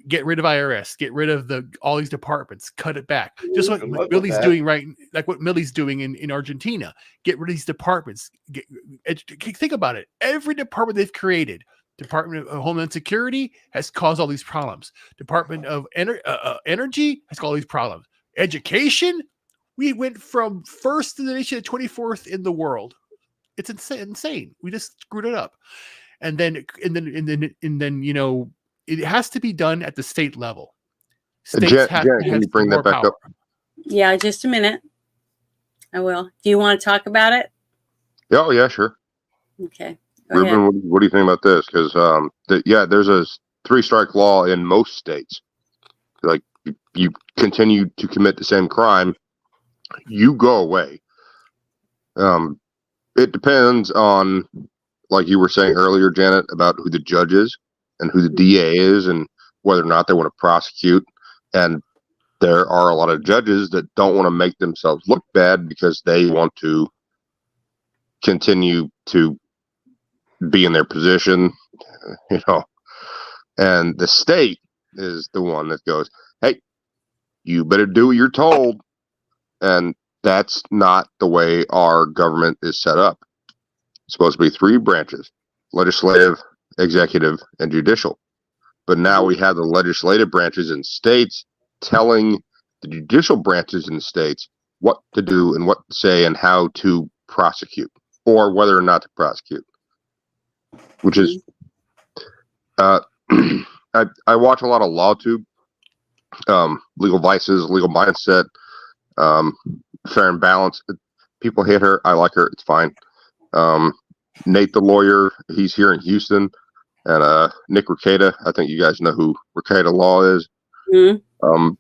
get rid of IRS, get rid of all these departments, cut it back. Just like what Millie's doing like what Millie's doing in Argentina. Get rid of these departments. Think about it. Every department they've created, Department of Homeland Security has caused all these problems. Department of Energy has caused all these problems. Education, we went from first in the nation to 24th in the world. It's insane. We just screwed it up. And then, you know, it has to be done at the state level. States Jen, can you bring that back up? Yeah, just a minute. I will. Do you want to talk about it? Oh, yeah, sure. Okay. Go Ruben, ahead. what do you think about this? Because, there's a 3-strike law in most states. Like, you continue to commit the same crime, you go away. It depends on, like you were saying earlier, Janet, about who the judge is and who the DA is and whether or not they want to prosecute. And there are a lot of judges that don't want to make themselves look bad because they want to continue to be in their position, you know. And the state is the one that goes, hey, you better do what you're told. And that's not the way our government is set up. It's supposed to be 3 branches: legislative, executive, and judicial. But now we have the legislative branches in states telling the judicial branches in the states what to do and what to say and how to prosecute, or whether or not to prosecute. Which is, I watch a lot of LawTube, Legal Vices, Legal Mindset, Fair and Balanced. People hate her. I like her. It's fine. Nate the lawyer, he's here in Houston, and Nick Rekieta. I think you guys know who Rekieta Law is. Mm-hmm.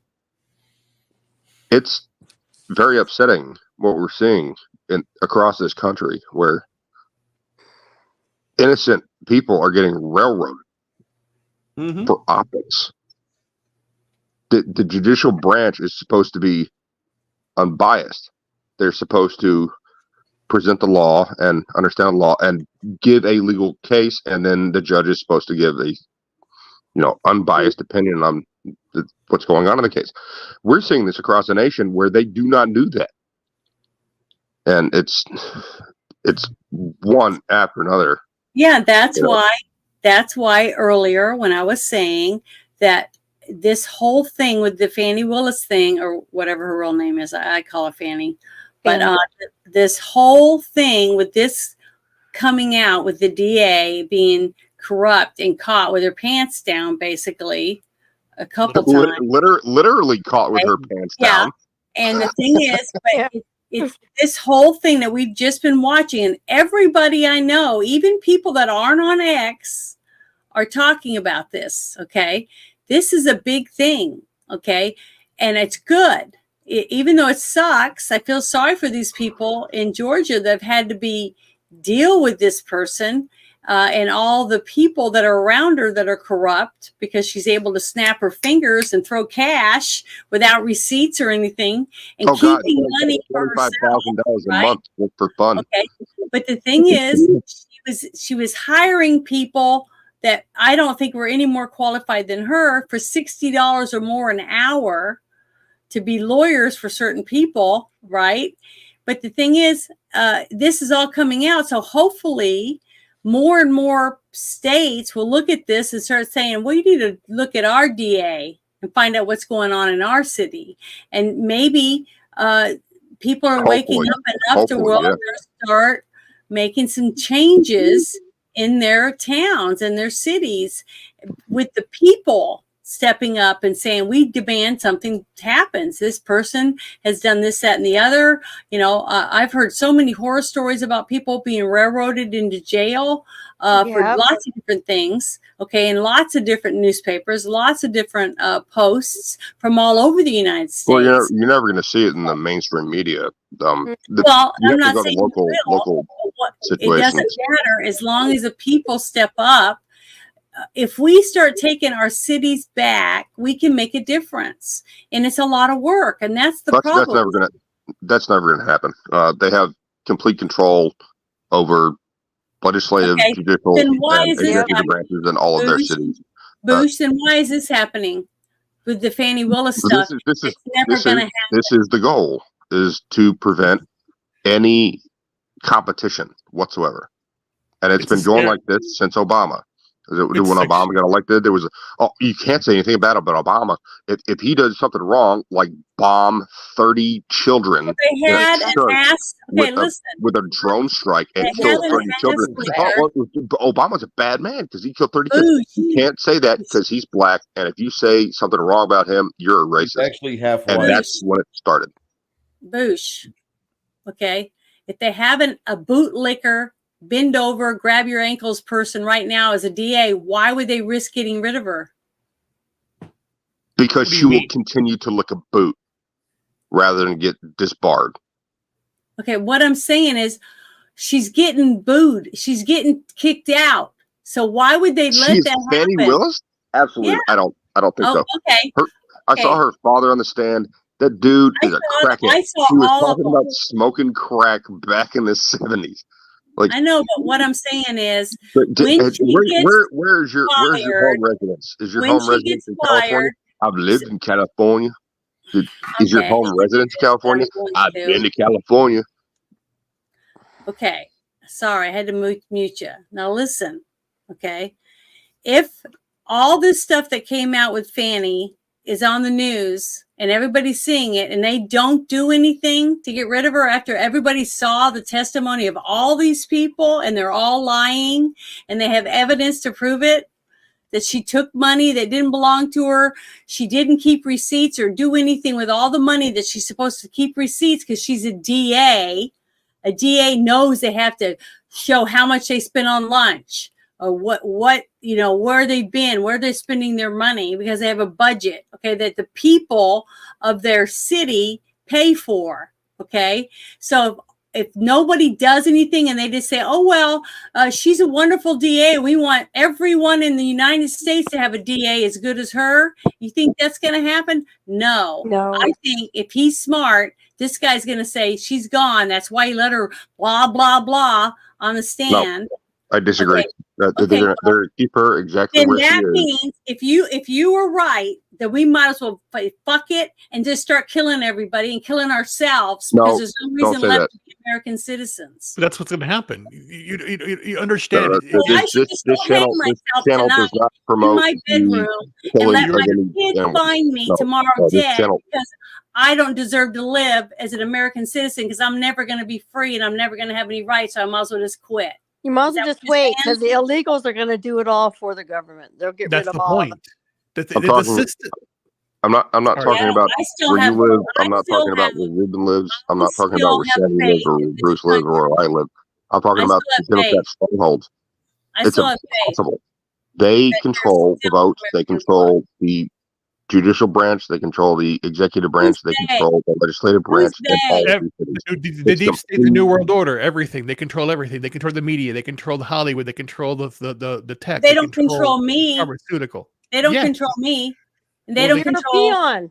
It's very upsetting what we're seeing across this country, where innocent people are getting railroaded for optics. The judicial branch is supposed to be unbiased. They're supposed to present the law and understand the law and give a legal case, and then the judge is supposed to give a, you know, unbiased opinion on what's going on in the case. We're seeing this across the nation where they do not do that, and it's one after another. Yeah, that's why earlier when I was saying that this whole thing with the Fannie Willis thing, or whatever her real name is, I call her Fannie. But this whole thing with this coming out with the DA being corrupt and caught with her pants down, basically, a couple times. Literally caught with her pants down. And the thing is, it's this whole thing that we've just been watching, and everybody I know, even people that aren't on X, are talking about this. Okay, this is a big thing. Okay, and it's good. Even though it sucks, I feel sorry for these people in Georgia that have had to deal with this person and all the people that are around her that are corrupt, because she's able to snap her fingers and throw cash without receipts or anything, and keeping money for herself. $25,000 a month for fun. Okay, but the thing is, she was hiring people that I don't think were any more qualified than her for $60 or more an hour to be lawyers for certain people, right? But the thing is, this is all coming out. So hopefully more and more states will look at this and start saying, well, you need to look at our DA and find out what's going on in our city. And maybe people are waking up enough to where they'll start making some changes in their towns and their cities with the people stepping up and saying, we demand something happens. This person has done this, that, and the other. You know, I've heard so many horror stories about people being railroaded into jail for lots of different things. Okay. And lots of different newspapers, lots of different posts from all over the United States. Well, you're never going to see it in the mainstream media. Well, I'm not saying local it doesn't matter as long as the people step up. If we start taking our cities back, we can make a difference, and it's a lot of work, and that's the problem. That's never gonna happen. They have complete control over legislative, judicial, and executive branches in all of their cities. Boosh, then why is this happening with the Fannie Willis stuff? This is the goal: is to prevent any competition whatsoever, and it's been going like this since Obama. When Obama got elected, there was you can't say anything bad about Obama. If he does something wrong, like bomb 30 children they had with a drone strike and kill 30 children. Obama's a bad man because he killed 30 kids. You can't say that because he's black, and if you say something wrong about him, you're a racist. It's actually halfway. And that's when it started. Boosh. Okay. If they have a bootlicker, bend over, grab your ankles person right now as a DA, why would they risk getting rid of her? Because she will continue to look a boot rather than get disbarred. Okay, what I'm saying is she's getting booed. She's getting kicked out. So why would they let that happen? Fannie Willis? Absolutely. Yeah. I don't think so. Okay. I saw her father on the stand. That dude is a crackhead. He was talking about smoking crack back in the 70s. Like, I know, but what I'm saying is, where's your home residence? Is your home residence in California? I've lived in California. Is your home residence in California? I've been to California. Okay, sorry, I had to mute you. Now listen, okay, if all this stuff that came out with Fannie is on the news and everybody's seeing it and they don't do anything to get rid of her after everybody saw the testimony of all these people and they're all lying and they have evidence to prove it, that she took money that didn't belong to her, she didn't keep receipts or do anything with all the money that she's supposed to keep receipts because she's a DA. A DA knows they have to show how much they spent on lunch. Or what you know, where they've been, where they're spending their money because they have a budget, okay, that the people of their city pay for, okay? So if nobody does anything and they just say, oh, well, she's a wonderful DA, we want everyone in the United States to have a DA as good as her, you think that's going to happen? No. I think if he's smart, this guy's going to say, she's gone, that's why he let her blah, blah, blah on the stand. No. I disagree. They're keep her exactly then where she is. That means if you were right, that we might as well fuck it and just start killing everybody and killing ourselves because there's no reason left to be American citizens. But that's what's going to happen. You understand? This channel does not promote in my bedroom and let my kids find me tomorrow dead because I don't deserve to live as an American citizen because I'm never going to be free and I'm never going to have any rights. So I might as well just quit. You might as well just wait because the illegals are going to do it all for the government. They'll get rid of all of it. I'm not talking about where you live. I'm not talking about where Ruben lives. I'm not talking about where Sandy lives or where Bruce lives or where I live. I'm talking about the Democrat strongholds. It's impossible. They control the votes. They control the judicial branch. They control the executive branch. They control the legislative branch. The deep state, the New World Order, everything. They control everything. They control the media. They control the Hollywood. They control the tech. They don't control me. Pharmaceutical. They don't control me. And they don't control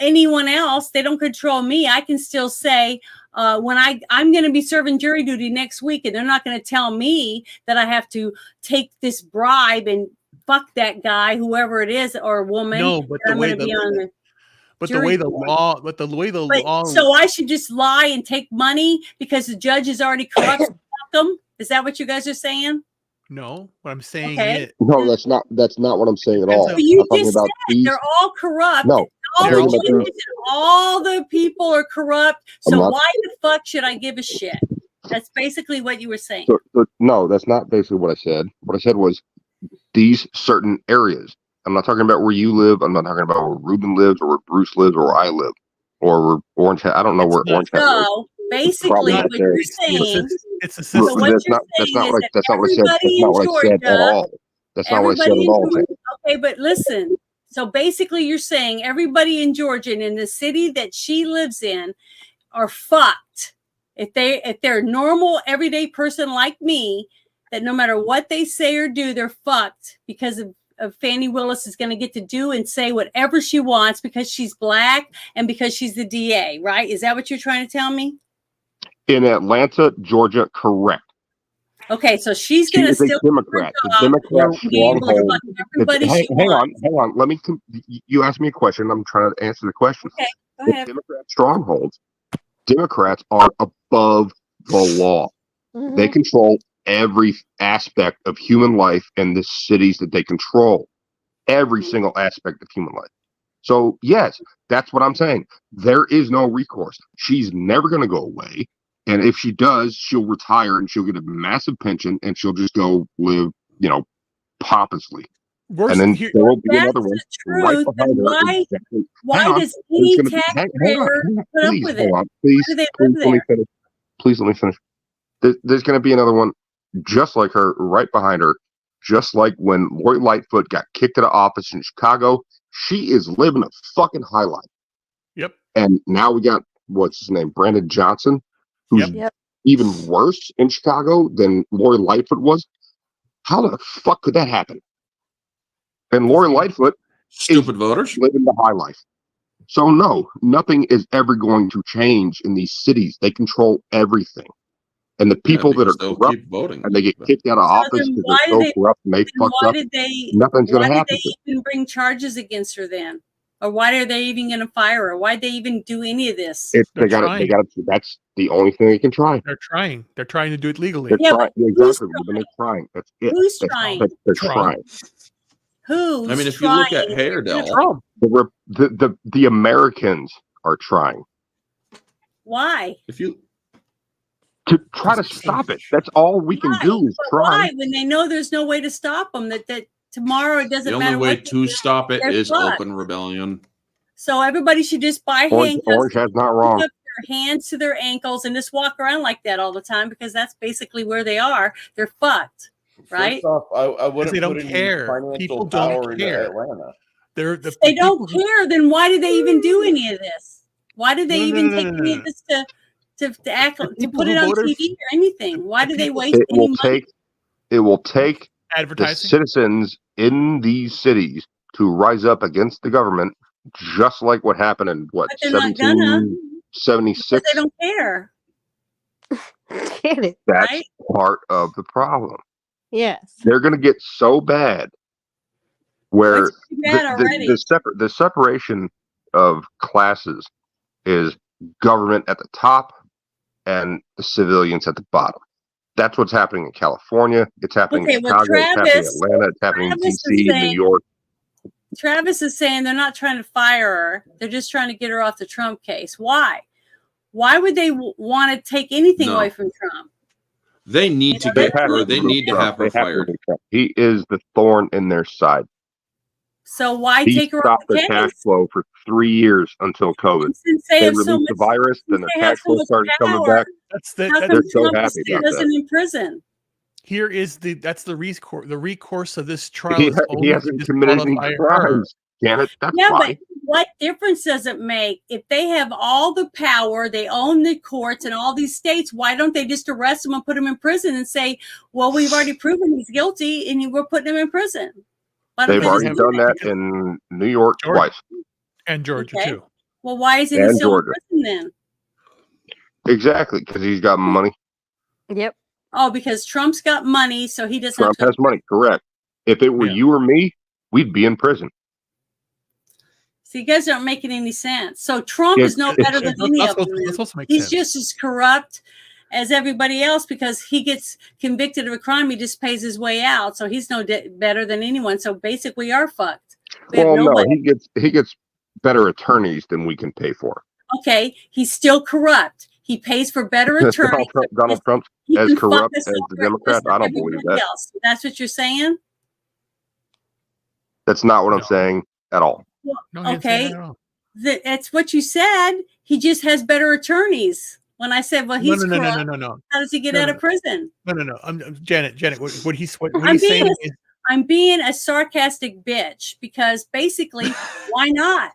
anyone else. They don't control me. I can still say when I'm going to be serving jury duty next week, and they're not going to tell me that I have to take this bribe and fuck that guy, whoever it is, or woman. No, but the way the law. So I should just lie and take money because the judge is already corrupt. Fuck them. Is that what you guys are saying? No, what I'm saying is no. That's not what I'm saying at all. So you just said they're all corrupt. No, all the people are corrupt. So why the fuck should I give a shit? That's basically what you were saying. No, that's not basically what I said. What I said was these certain areas. I'm not talking about where you live. I'm not talking about where Ruben lives or where Bruce lives or where I live or where Orange Hat. I don't know where Orange Hat lives. So basically, not what there. you're saying, It's a so system. what That's you're not. That's saying not is like. that That's not what I said. That's everybody not in what I said at Georgia, all. That's not what I said everybody at in all. Georgia, okay, but listen. So basically, you're saying everybody in Georgia and in the city that she lives in are fucked. If they're a normal, everyday person like me, that no matter what they say or do, they're fucked because of Fannie Willis is going to get to do and say whatever she wants because she's black and because she's the DA, right? Is that what you're trying to tell me? In Atlanta, Georgia, correct. Okay, so she's She going to is a still Democrat. The Democrat be able to stronghold. fuck everybody she Hang wants. on. Let me. You asked me a question. I'm trying to answer the question. Okay, go The ahead. Democrat strongholds. Democrats are above the law. Mhm. They control every aspect of human life in the cities that they control. Every single aspect of human life. So yes, that's what I'm saying. There is no recourse. She's never going to go away. And if she does, she'll retire and she'll get a massive pension and she'll just go live, pompously. And then there will be another one right behind her. Why does any taxpayer put up with it? Please, Why do they please live let me there? finish. Please let me finish. There's going to be another one just like her right behind her. Just like when Lori Lightfoot got kicked out of office in Chicago, she is living a fucking high life. Yep. And now we got, what's his name, Brandon Johnson, who's even worse in Chicago than Lori Lightfoot was. How the fuck could that happen? And Lori Lightfoot, stupid voters, living the high life. So no, nothing is ever going to change in these cities. They control everything. And the people that are corrupt and they get kicked out of office because they're so corrupt and they fucked up, nothing's going to happen. Why did they even bring charges against her then? Or why are they even going to fire her? Why'd they even do any of this? They got it. That's the only thing they can try. They're trying. They're trying to do it legally. They're trying. Exactly. They're trying. That's it. Who's trying? They're trying. Who's I mean, if trying? you look at Haredale, the Americans are trying. Why? If you to try to stop it, that's all we can do is try. Why? When they know there's no way to stop them, that tomorrow it doesn't the matter. only way what to stop it is fucked. open rebellion. So everybody should just buy handcuffs. Orange has not wrong. Up their hands to their ankles and just walk around like that all the time because that's basically where they are. They're fucked, right? First off, I wouldn't they don't put any care. financial People power don't into care. Atlanta. If they don't care, then why did they even do any of this? Why did they even take any of this to act to put it on TV or anything? Why do they waste any money? It will take advertising the citizens in these cities to rise up against the government, just like what happened in 1776. They don't care. Get it? That's right? part of the problem. Yes. They're going to get so bad where bad the separation of classes is government at the top and the civilians at the bottom. That's what's happening in California. It's happening in Chicago. It's happening in Atlanta. It's happening in DC, in New York. Travis is saying they're not trying to fire her. They're just trying to get her off the Trump case. Why? Why would they want to take anything away from Trump? They need to get her. They need to have her fired. He is the thorn in their side. So why he take her off the case? Cash flow for 3 years until COVID. They released the virus, then the cash flow started coming back. They're so happy about that. In prison. Here is that's the recourse of this trial. He hasn't committed any crimes, Janet. That's why. But what difference does it make if they have all the power? They own the courts in all these states. Why don't they just arrest him and put him in prison and say, "Well, we've already proven he's guilty, and we're putting him in prison." They've already done that in New York twice, and Georgia too. Well, why isn't he still in prison then? Exactly, because he's got money. Yep. Oh, because Trump's got money, so he doesn't. Trump has money, correct. If it were you or me, we'd be in prison. So you guys aren't making any sense. So Trump is no better than any of them. He's just as corrupt as everybody else because he gets convicted of a crime. He just pays his way out. So he's no better than anyone. So basically we are fucked. Well, no, he gets better attorneys than we can pay for. Okay. He's still corrupt. He pays for better attorneys. Donald Trump as corrupt as the Democrats? I don't believe that. That's what you're saying? That's not what I'm No. saying at all. No, he didn't say Okay. that at all. That's what you said. He just has better attorneys. When I said, well, he's No. corrupt, how does he get No, out no, of prison? No. Janet, what he's I'm saying being is I'm being a sarcastic bitch because basically, why not?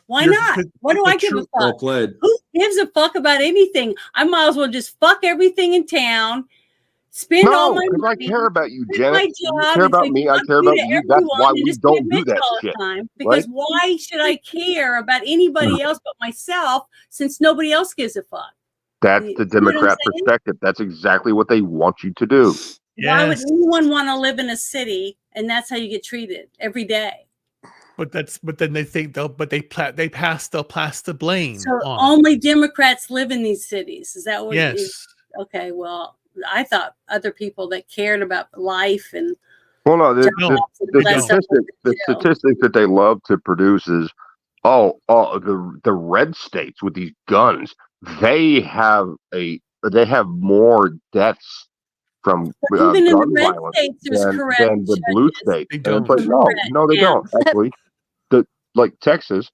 Why You're- not? 'cause What do I Well, give a true. Well fuck? played. Who gives a fuck about anything? I might as well just fuck everything in town, spend all No, my because I money, care about you, quit Janet. my You job, care and about say me. I fuck care you about to you. That's everyone why and we just be a don't do bitch that all the shit. time. Because why should I care about anybody else but myself since nobody else gives a fuck? That's You the know what I'm Democrat saying? perspective. That's exactly what they want you to do. Why would yes, anyone want to live in a city and that's how you get treated every day? but then they think they'll pass the blame So on. only Democrats live in these cities. Is that what? Yes. Okay. Well, I thought other people that cared about life and Well, no, jobs and all that stuff the statistic that they love to produce is, the red states with these guns, they have more deaths from even in the gun red violence states, there's than correct the blue judges. states. They And it's don't. like, no, they Yeah. don't. Actually, like Texas,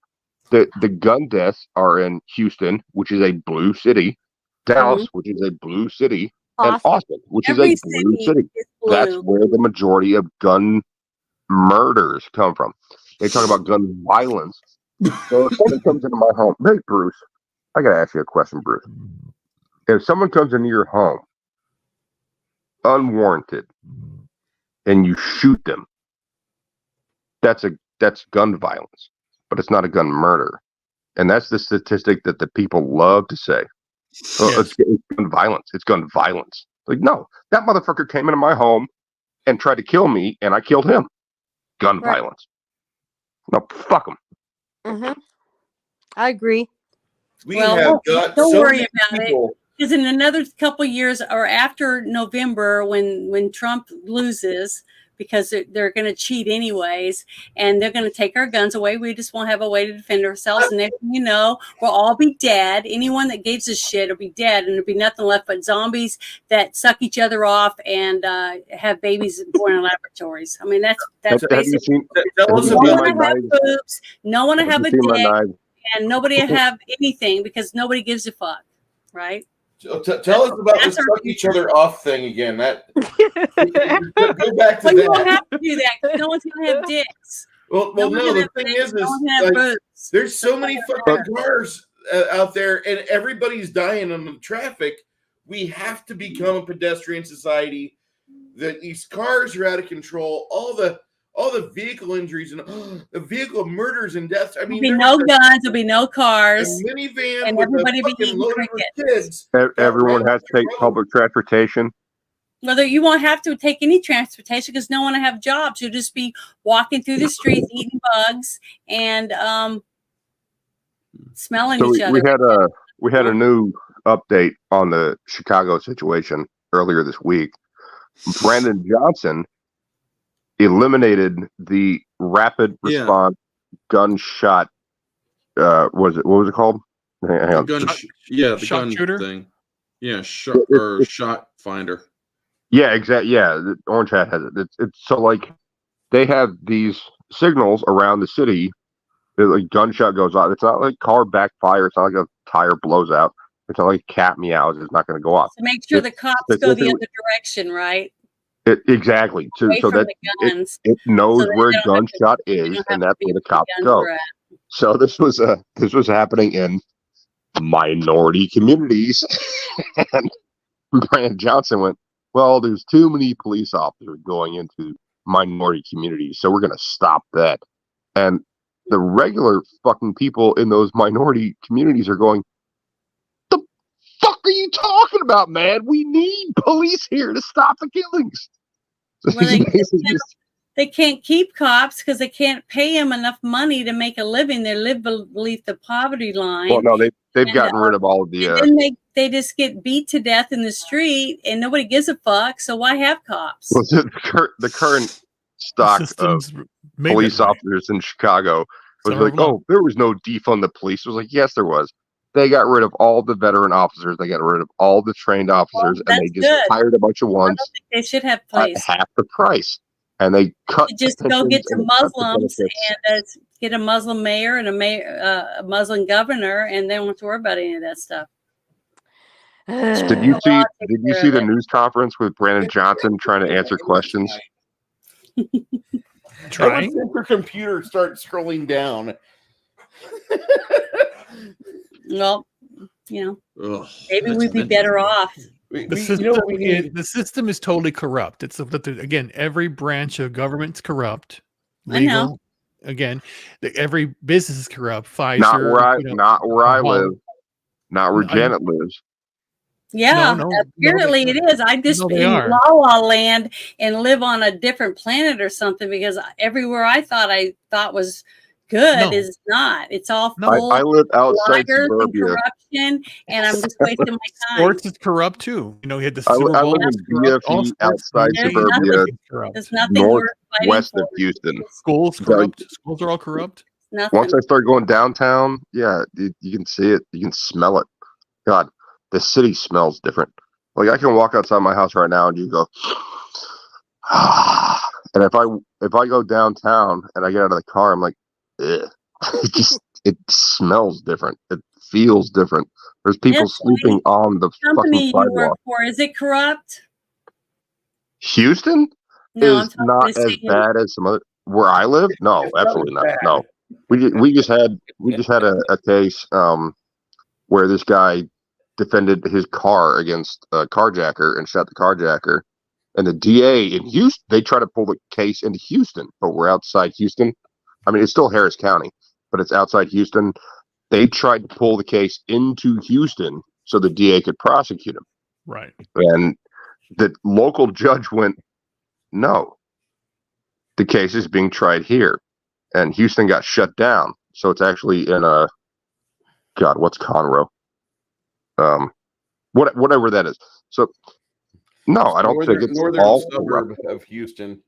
the gun deaths are in Houston, which is a blue city, Dallas, which is a blue city, and Austin, which Every is a blue city city. is That's blue. where the majority of gun murders come from. They talk about gun violence. So if someone comes into my home, hey Bruce, I gotta ask you a question, Bruce. If someone comes into your home unwarranted and you shoot them, that's gun violence, but it's not a gun murder. And that's the statistic that the people love to say. It's gun violence. It's gun violence. Like, no, that motherfucker came into my home and tried to kill me, and I killed him. Gun violence. No, fuck them. Mm-hmm. I agree. Don't worry about it. Because in another couple of years or after November, when Trump loses, because they're going to cheat anyways, and they're going to take our guns away, we just won't have a way to defend ourselves. And next thing you know, we'll all be dead. Anyone that gives a shit will be dead, and there'll be nothing left but zombies that suck each other off and have babies born in laboratories. I mean, that's basically. No one will have boobs. No one will have a dick, and nobody will have anything because nobody gives a fuck, right? Tell us about the suck each other off thing again. That go back to well, that. You don't have to do that because no one's gonna have dicks. Well, no. The thing is like, there's so many fucking cars out there, and everybody's dying in the traffic. We have to become a pedestrian society. These cars are out of control. All the vehicle injuries and the vehicle murders and deaths. I mean, there'll be no guns. There'll be no cars. A minivan and with everybody a be fucking eating load of crickets. kids. Everyone has to take public transportation. Whether you won't have to take any transportation because no one will have jobs. You'll just be walking through the streets, eating bugs, and smelling each other. We had a new update on the Chicago situation earlier this week. Brandon Johnson eliminated the rapid response gunshot. What was it called? Hang on. The gun shooter thing. Yeah, shot finder. Yeah, exactly. Yeah, the Orange Hat has it. It's so like they have these signals around the city. Like gunshot goes off. It's not like car backfire. It's not like a tire blows out. It's not like cat meows. It's not going to go off. To make sure the cops go the other direction, right? Exactly. So that it knows where a gunshot is, and that's where the cops go. So this was happening in minority communities, and Brandon Johnson went, well, there's too many police officers going into minority communities, so we're going to stop that. And the regular fucking people in those minority communities are going, the fuck are you talking about, man? We need police here to stop the killings. Well, they can't keep cops because they can't pay them enough money to make a living. They live beneath the poverty line. Well, no, they've gotten rid of all of the. And then they just get beat to death in the street, and nobody gives a fuck. So why have cops? Well, the current stock of police officers in Chicago was like, oh, there was no defund the police. It was like, yes, there was. They got rid of all the veteran officers. They got rid of all the trained officers, and they just hired a bunch of ones. I don't think they should have police. Half the price. and they cut. You just go get pensions some and cut the Muslims benefits. and get a Muslim mayor and a Muslim governor, and they don't have to worry about any of that stuff. Did you see the news conference with Brandon Johnson trying to answer questions? Trying. Your computer starts scrolling down. Well, maybe that's we'd be better off. The system is totally corrupt. It's again, every branch of government's corrupt. Legal, I know. Again, every business is corrupt. Pfizer, not where I live, not where Janet lives. Yeah, apparently it is. I just be in La La Land and live on a different planet or something, because everywhere I thought was good is not. It's all full. I live outside and suburbia. corruption, and I'm just wasting my time. Sports is corrupt too. You had the I Super Bowl. live in BFE outside suburbia, There's nothing worth fighting northwest for. of Houston. Schools corrupt. Schools are all corrupt. Nothing. Once I start going downtown, you can see it. You can smell it. God, the city smells different. Like I can walk outside my house right now and you go, and if I go downtown and I get out of the car, I'm like, ugh. It smells different. It feels different. There's people sleeping on the company fucking you work sidewalk. for, is it corrupt? Houston is not as bad as some other. Where I live, no, absolutely not. No, we just had a case where this guy defended his car against a carjacker and shot the carjacker, and the DA in Houston, they try to pull the case into Houston, but we're outside Houston. I mean, it's still Harris County, but it's outside Houston. They tried to pull the case into Houston so the DA could prosecute him. Right. And the local judge went, no, the case is being tried here. And Houston got shut down. So it's actually in what's Conroe? Whatever that is. So, no, I don't think it's northern all suburb of Houston.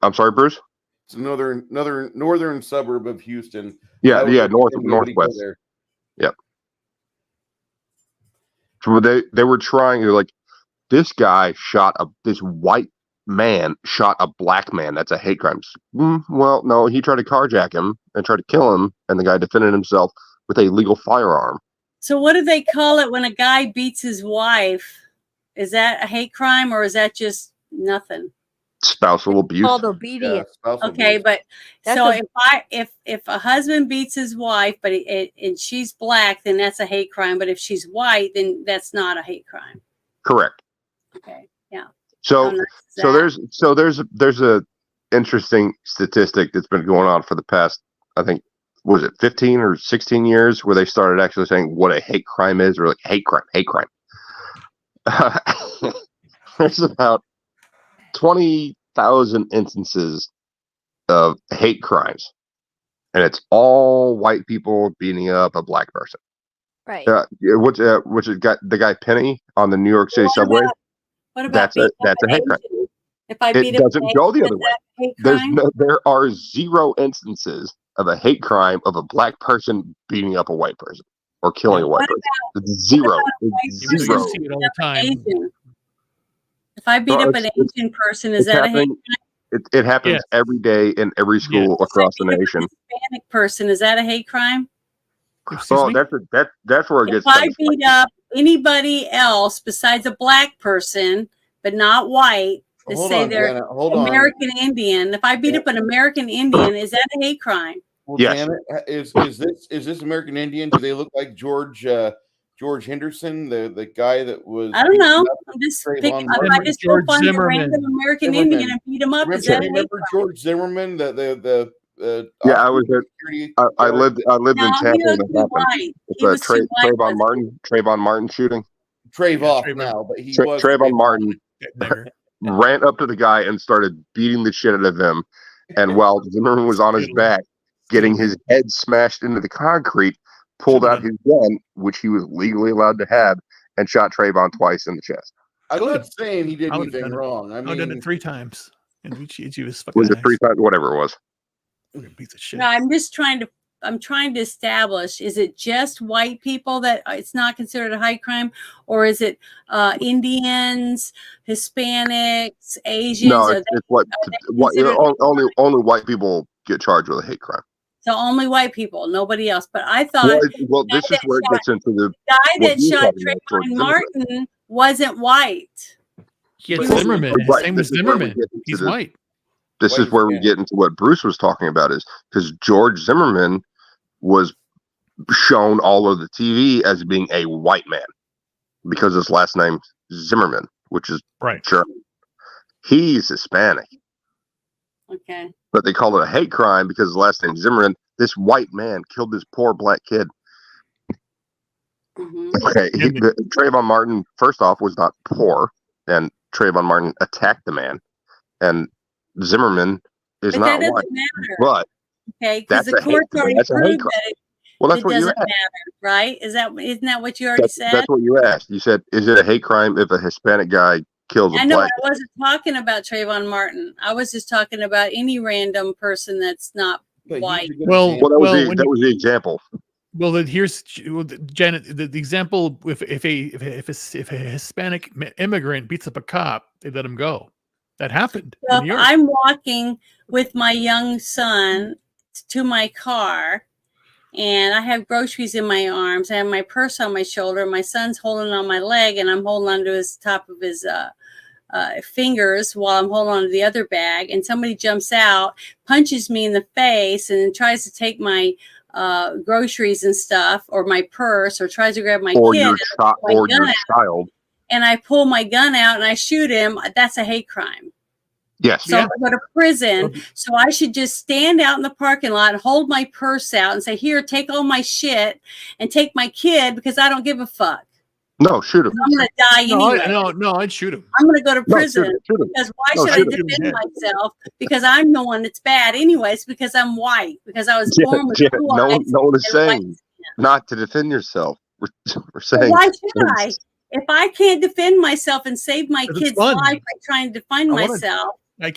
I'm sorry, Bruce? It's northern suburb of Houston. Yeah, northwest. Yep. So they were trying to this guy this white man shot a black man. That's a hate crime. Well, no, he tried to carjack him and tried to kill him, and the guy defended himself with a legal firearm. So what do they call it when a guy beats his wife? Is that a hate crime, or is that just nothing? Spousal abuse. Called obedience. Okay, abuse. but so if a husband beats his wife, but and she's black, then that's a hate crime. But if she's white, then that's not a hate crime. Correct. Okay. Yeah. So there's a interesting statistic that's been going on for the past, I think, was it 15 or 16 years, where they started actually saying what a hate crime is, or hate crime. There's about 20,000 instances of hate crimes, and it's all white people beating up a black person. Right. Which has got the guy Penny on the New York City subway. What about that's a hate crime. If I beat It doesn't go the other way. There are zero instances of a hate crime of a black person beating up a white person or killing a white person. It's zero. It's zero. You see it all the time. If I beat up an Asian person, is that a hate crime? It happens every day in every school across the nation. Hispanic person, is that a hate crime? Well, that's where it gets. If I beat up anybody else besides a black person, but not white, to say they're American Indian. If I beat up an American Indian, is that a hate crime? Well, yes. Janet, is this American Indian? Do they look like George Henderson, the guy that was? I don't know. I'm just thinking. If I just go find a random American Indian and beat him up, is that a hate crime? George Zimmerman? I was there. I lived in Tampa when that happened. It's Trayvon Martin shooting. Trayvon now, but he was Trayvon Martin. Ran up to the guy and started beating the shit out of him. And while Zimmerman was on his back, getting his head smashed into the concrete, pulled out his gun, which he was legally allowed to have, and shot Trayvon twice in the chest. I'm not saying he did anything wrong. I mean, I've done it 3 times. And he was it 3 times? Whatever it was. Piece of shit. No, I'm just trying to I'm trying to establish, is it just white people that it's not considered a hate crime, or is it Indians, Hispanics, Asians? No, it's only white people get charged with a hate crime. So only white people, nobody else. But I thought well this is where it gets into the guy that shot Trayvon Martin wasn't white. Yeah, Zimmerman. His name was Zimmerman. He's white. This is where we get into what Bruce was talking about, is because George Zimmerman was shown all over the TV as being a white man because his last name Zimmerman, which is German. He's Hispanic. Okay. But they call it a hate crime because his last name Zimmerman. This white man killed this poor black kid. Mm-hmm. Okay, Trayvon Martin, first off, was not poor, and Trayvon Martin attacked the man, and Zimmerman is but not that white. Matter. But okay, because the court's already proved that that's it what doesn't you asked. matter, right? Isn't that what you already said? That's what you asked. You said, is it a hate crime if a Hispanic guy kills a I know, black I wasn't talking about Trayvon Martin. I was just talking about any random person that's not white. Well, that was the example. Well, then here's Janet. The example: if a Hispanic immigrant beats up a cop, they let him go. That happened. So I'm walking with my young son to my car, and I have groceries in my arms. I have my purse on my shoulder. My son's holding on my leg, and I'm holding onto his top of his fingers while I'm holding on to the other bag. And somebody jumps out, punches me in the face, and tries to take my groceries and stuff, or my purse, or tries to grab my kid or your child. And I pull my gun out and I shoot him. That's a hate crime. Yes. So I go to prison. So I should just stand out in the parking lot, hold my purse out, and say, "Here, take all my shit and take my kid," because I don't give a fuck. No, shoot him. I'm gonna die anyway. No, I'd shoot him. I'm gonna go to prison shoot him. because why should I defend myself? Because I'm the one that's bad, anyways. Because I'm white. Because I was born with blue eyes. No one is saying not to defend yourself. We're saying. Well, why should I? If I can't defend myself and save my kid's life by trying to defend myself,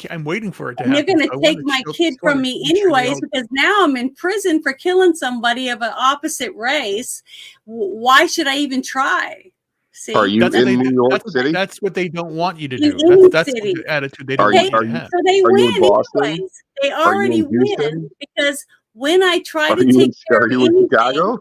I'm waiting for it to happen. You're going to take my kid from me anyways, because now I'm in prison for killing somebody of an opposite race. Why should I even try? See? Are you in New York City? That's what they don't want you to do. That's the attitude they don't want you to have. So they win anyways. They already win because when I try to take care of anything, Chicago?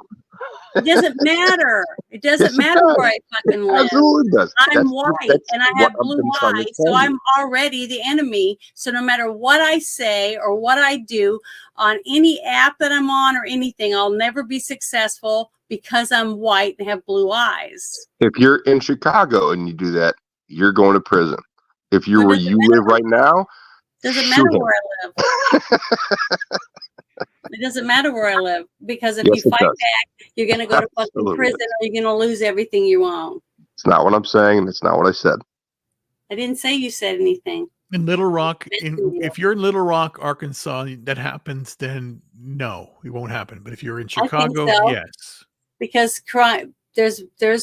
It doesn't matter. It doesn't matter where I fucking live. Absolutely does. I'm white and I have blue eyes, so I'm already the enemy. So no matter what I say or what I do on any app that I'm on or anything, I'll never be successful because I'm white and have blue eyes. If you're in Chicago and you do that, you're going to prison. If you're where you live right now, doesn't matter where I live. It doesn't matter where I live, because if you fight back, you're going to go to fucking prison, or you're going to lose everything you own. It's not what I'm saying. It's not what I said. I didn't say you said anything. In Little Rock, if you're in Little Rock, Arkansas, that happens, then no, it won't happen. But if you're in Chicago, yes. Because crime, there's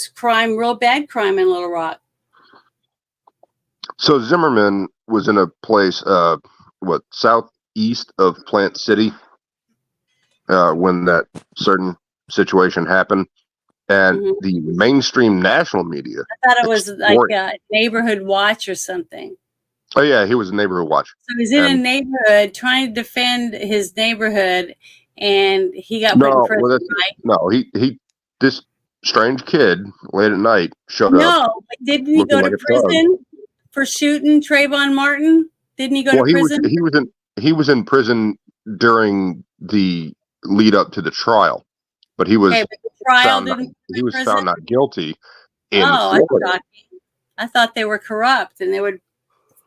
crime, real bad crime in Little Rock. So Zimmerman was in a place, southeast of Plant City, when that certain situation happened, and the mainstream national media. I thought it was like a neighborhood watch or something. Oh yeah, he was a neighborhood watch. So he's in a neighborhood trying to defend his neighborhood, and he got put in prison, right? No, he this strange kid late at night showed up. No, but didn't he go to prison for shooting Trayvon Martin? Didn't he go to prison? He was in prison during the lead up to the trial, but he was found not guilty in Florida. I thought they were corrupt and they would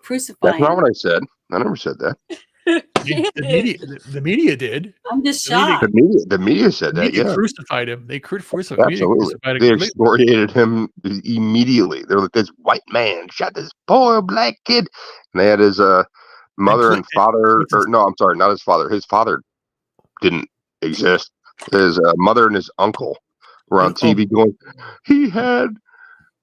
crucify him. That's not what I said. I never said that. The media did. I'm just shocked. The media said that. They crucified him. They crucified him. Absolutely. They excoriated him immediately. They're like, this white man shot this poor black kid, and they had his mother and father. Or no, I'm sorry, not his father. His father didn't exist. His mother and his uncle were on TV going,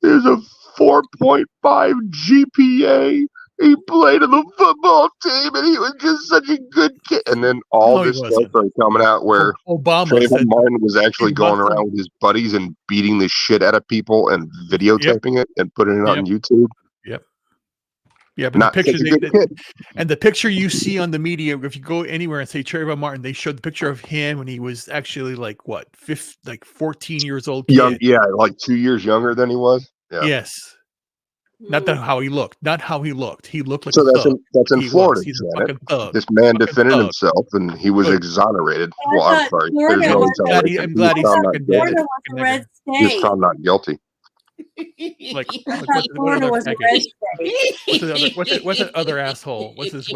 there's a 4.5 GPA he played on the football team, and he was just such a good kid. And then all No, he this stuff wasn't. started coming out where Obama Trayvon said Martin was actually he going busted- around with his buddies and beating the shit out of people and videotaping it and putting it on YouTube. Yeah, but Not the pictures such a good kid. and the picture you see on the media, if you go anywhere and say Trayvon Martin, they showed the picture of him when he was actually like 14 years old. Kid. Young, yeah, like 2 years younger than he was. Yeah. Yes. Not that how he looked. Not how he looked. He looked like So a that's thug. in He Florida. was. He's a Janet. fucking thug. This man Fucking defended thug. himself, and he was Good. exonerated. I Well, I'm thought sorry. Florida There's no was- exoneration. I'm glad He he's was found fucking not dead. Florida guilty. was a red He was state. found not guilty. Like I what thought Florida other was a faggot? red state. What's that other asshole? What's his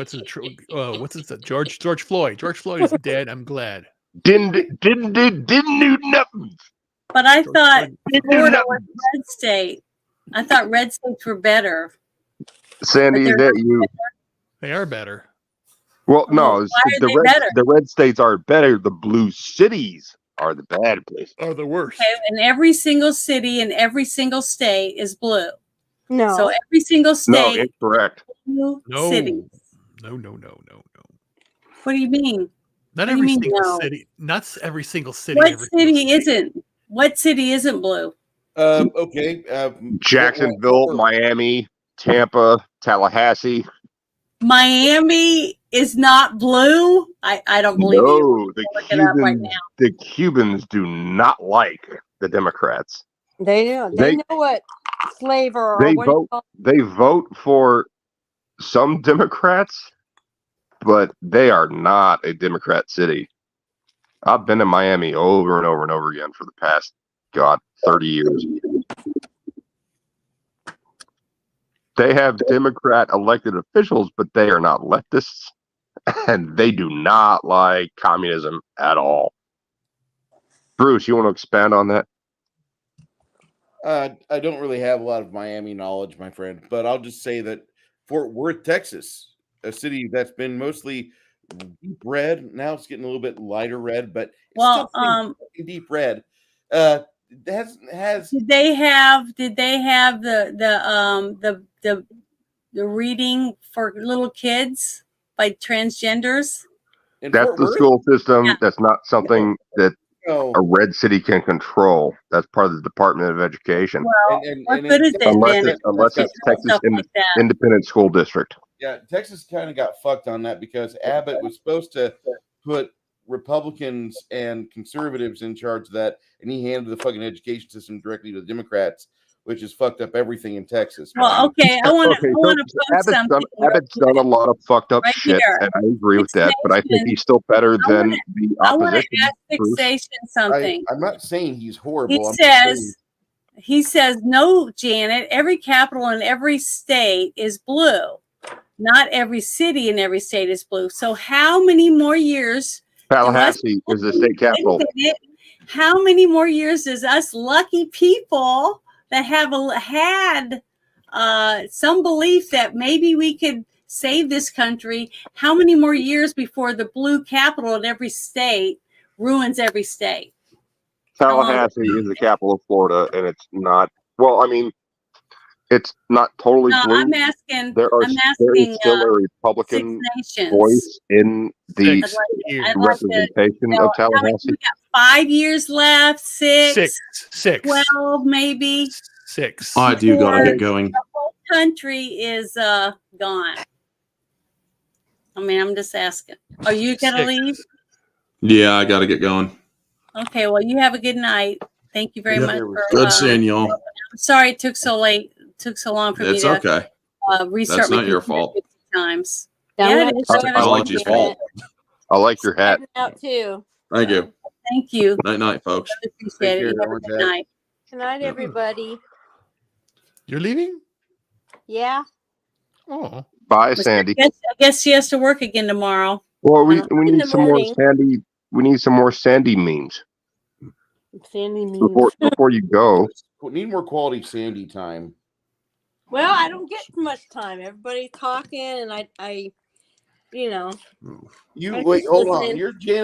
George Floyd. George Floyd is dead. I'm glad. Didn't do nothing. But I George thought Floyd- Florida was a red state. I thought red states were better. Sandy, is that you? They are better. Well, no, Why are they better? the red states are better. The blue cities are the bad places. Are the worst. Okay, and every single city in every single state is blue. No. So every single No, state incorrect. blue No. cities. No. What do you mean? Not What do you every mean, single no? city. Not every single city. What every single city state. isn't? What city isn't blue? Okay. Jacksonville, Miami, Tampa, Tallahassee. Miami is not blue. I don't believe you. No, Look it up right now. the Cubans do not like the Democrats. They do. They know what flavor or They what do you vote. call They vote for some Democrats, but they are not a Democrat city. I've been to Miami over and over and over again for the past 30 years. They have Democrat elected officials, but they are not leftists, and they do not like communism at all. Bruce, you want to expand on that? I don't really have a lot of Miami knowledge, my friend, but I'll just say that Fort Worth, Texas, a city that's been mostly deep red, now it's getting a little bit lighter red, but it's still pretty deep red. Has Did they have the reading for little kids by transgenders? in That's Fort the Worth? school system. Yeah. That's not something that No. a red city can control. That's part of the Department of Education. Well, what good is it unless then? unless to it's do Texas stuff like that? Independent School District. Yeah, Texas kind of got fucked on that because Abbott was supposed to put Republicans and conservatives in charge of that, and he handed the fucking education system directly to the Democrats, which has fucked up everything in Texas. Well, okay, I want to post Abbott's something. Abbott's done a lot of fucked up Right shit, here. and I agree with that. But I think he's still better than the I want to opposition. ask Fixation something. I'm not saying he's horrible. He I'm just says, no, Janet, every capital in every state is blue. Not every city in every state is blue. So how many more years? Tallahassee is the state capital. Wait a minute. How many more years does us lucky people that have had some belief that maybe we could save this country, how many more years before the blue capital in every state ruins every state? Tallahassee is the capital of Florida, and it's not. Well, I mean, it's not totally No, blue. I'm asking. There I'm is asking. still a Republican Six Nations. voice in the I'd like to representation know of how many- Tallahassee. we got 5 years left, six, Six. 12 maybe. Six. I do gotta get Before going. The whole country is gone. I mean, I'm just asking. Are you gonna Six. leave? Yeah, I gotta get going. Okay. Well, you have a good night. Thank you very Yeah, much. For, good seeing y'all. I'm sorry it took so late. Took so long for It's me to okay. restart. That's my not your computer fault. 50 times. Down Yeah, that it is. road. Technology's fault. I like your hat. Heading out too. Thank you. Thank you. Night night, folks. I appreciate Take it. You care, have a everyone's good hat. night. Good night, everybody. You're leaving? Yeah. Oh. Bye, Sandy. I guess she has to work again tomorrow. Well, we in need the some more morning. Sandy. We need some more Sandy memes Sandy memes. before you go. Need more quality Sandy time. Well, I don't get much time. Everybody's talking, and I you know. You I'm wait, just hold on. listening. You're Janet.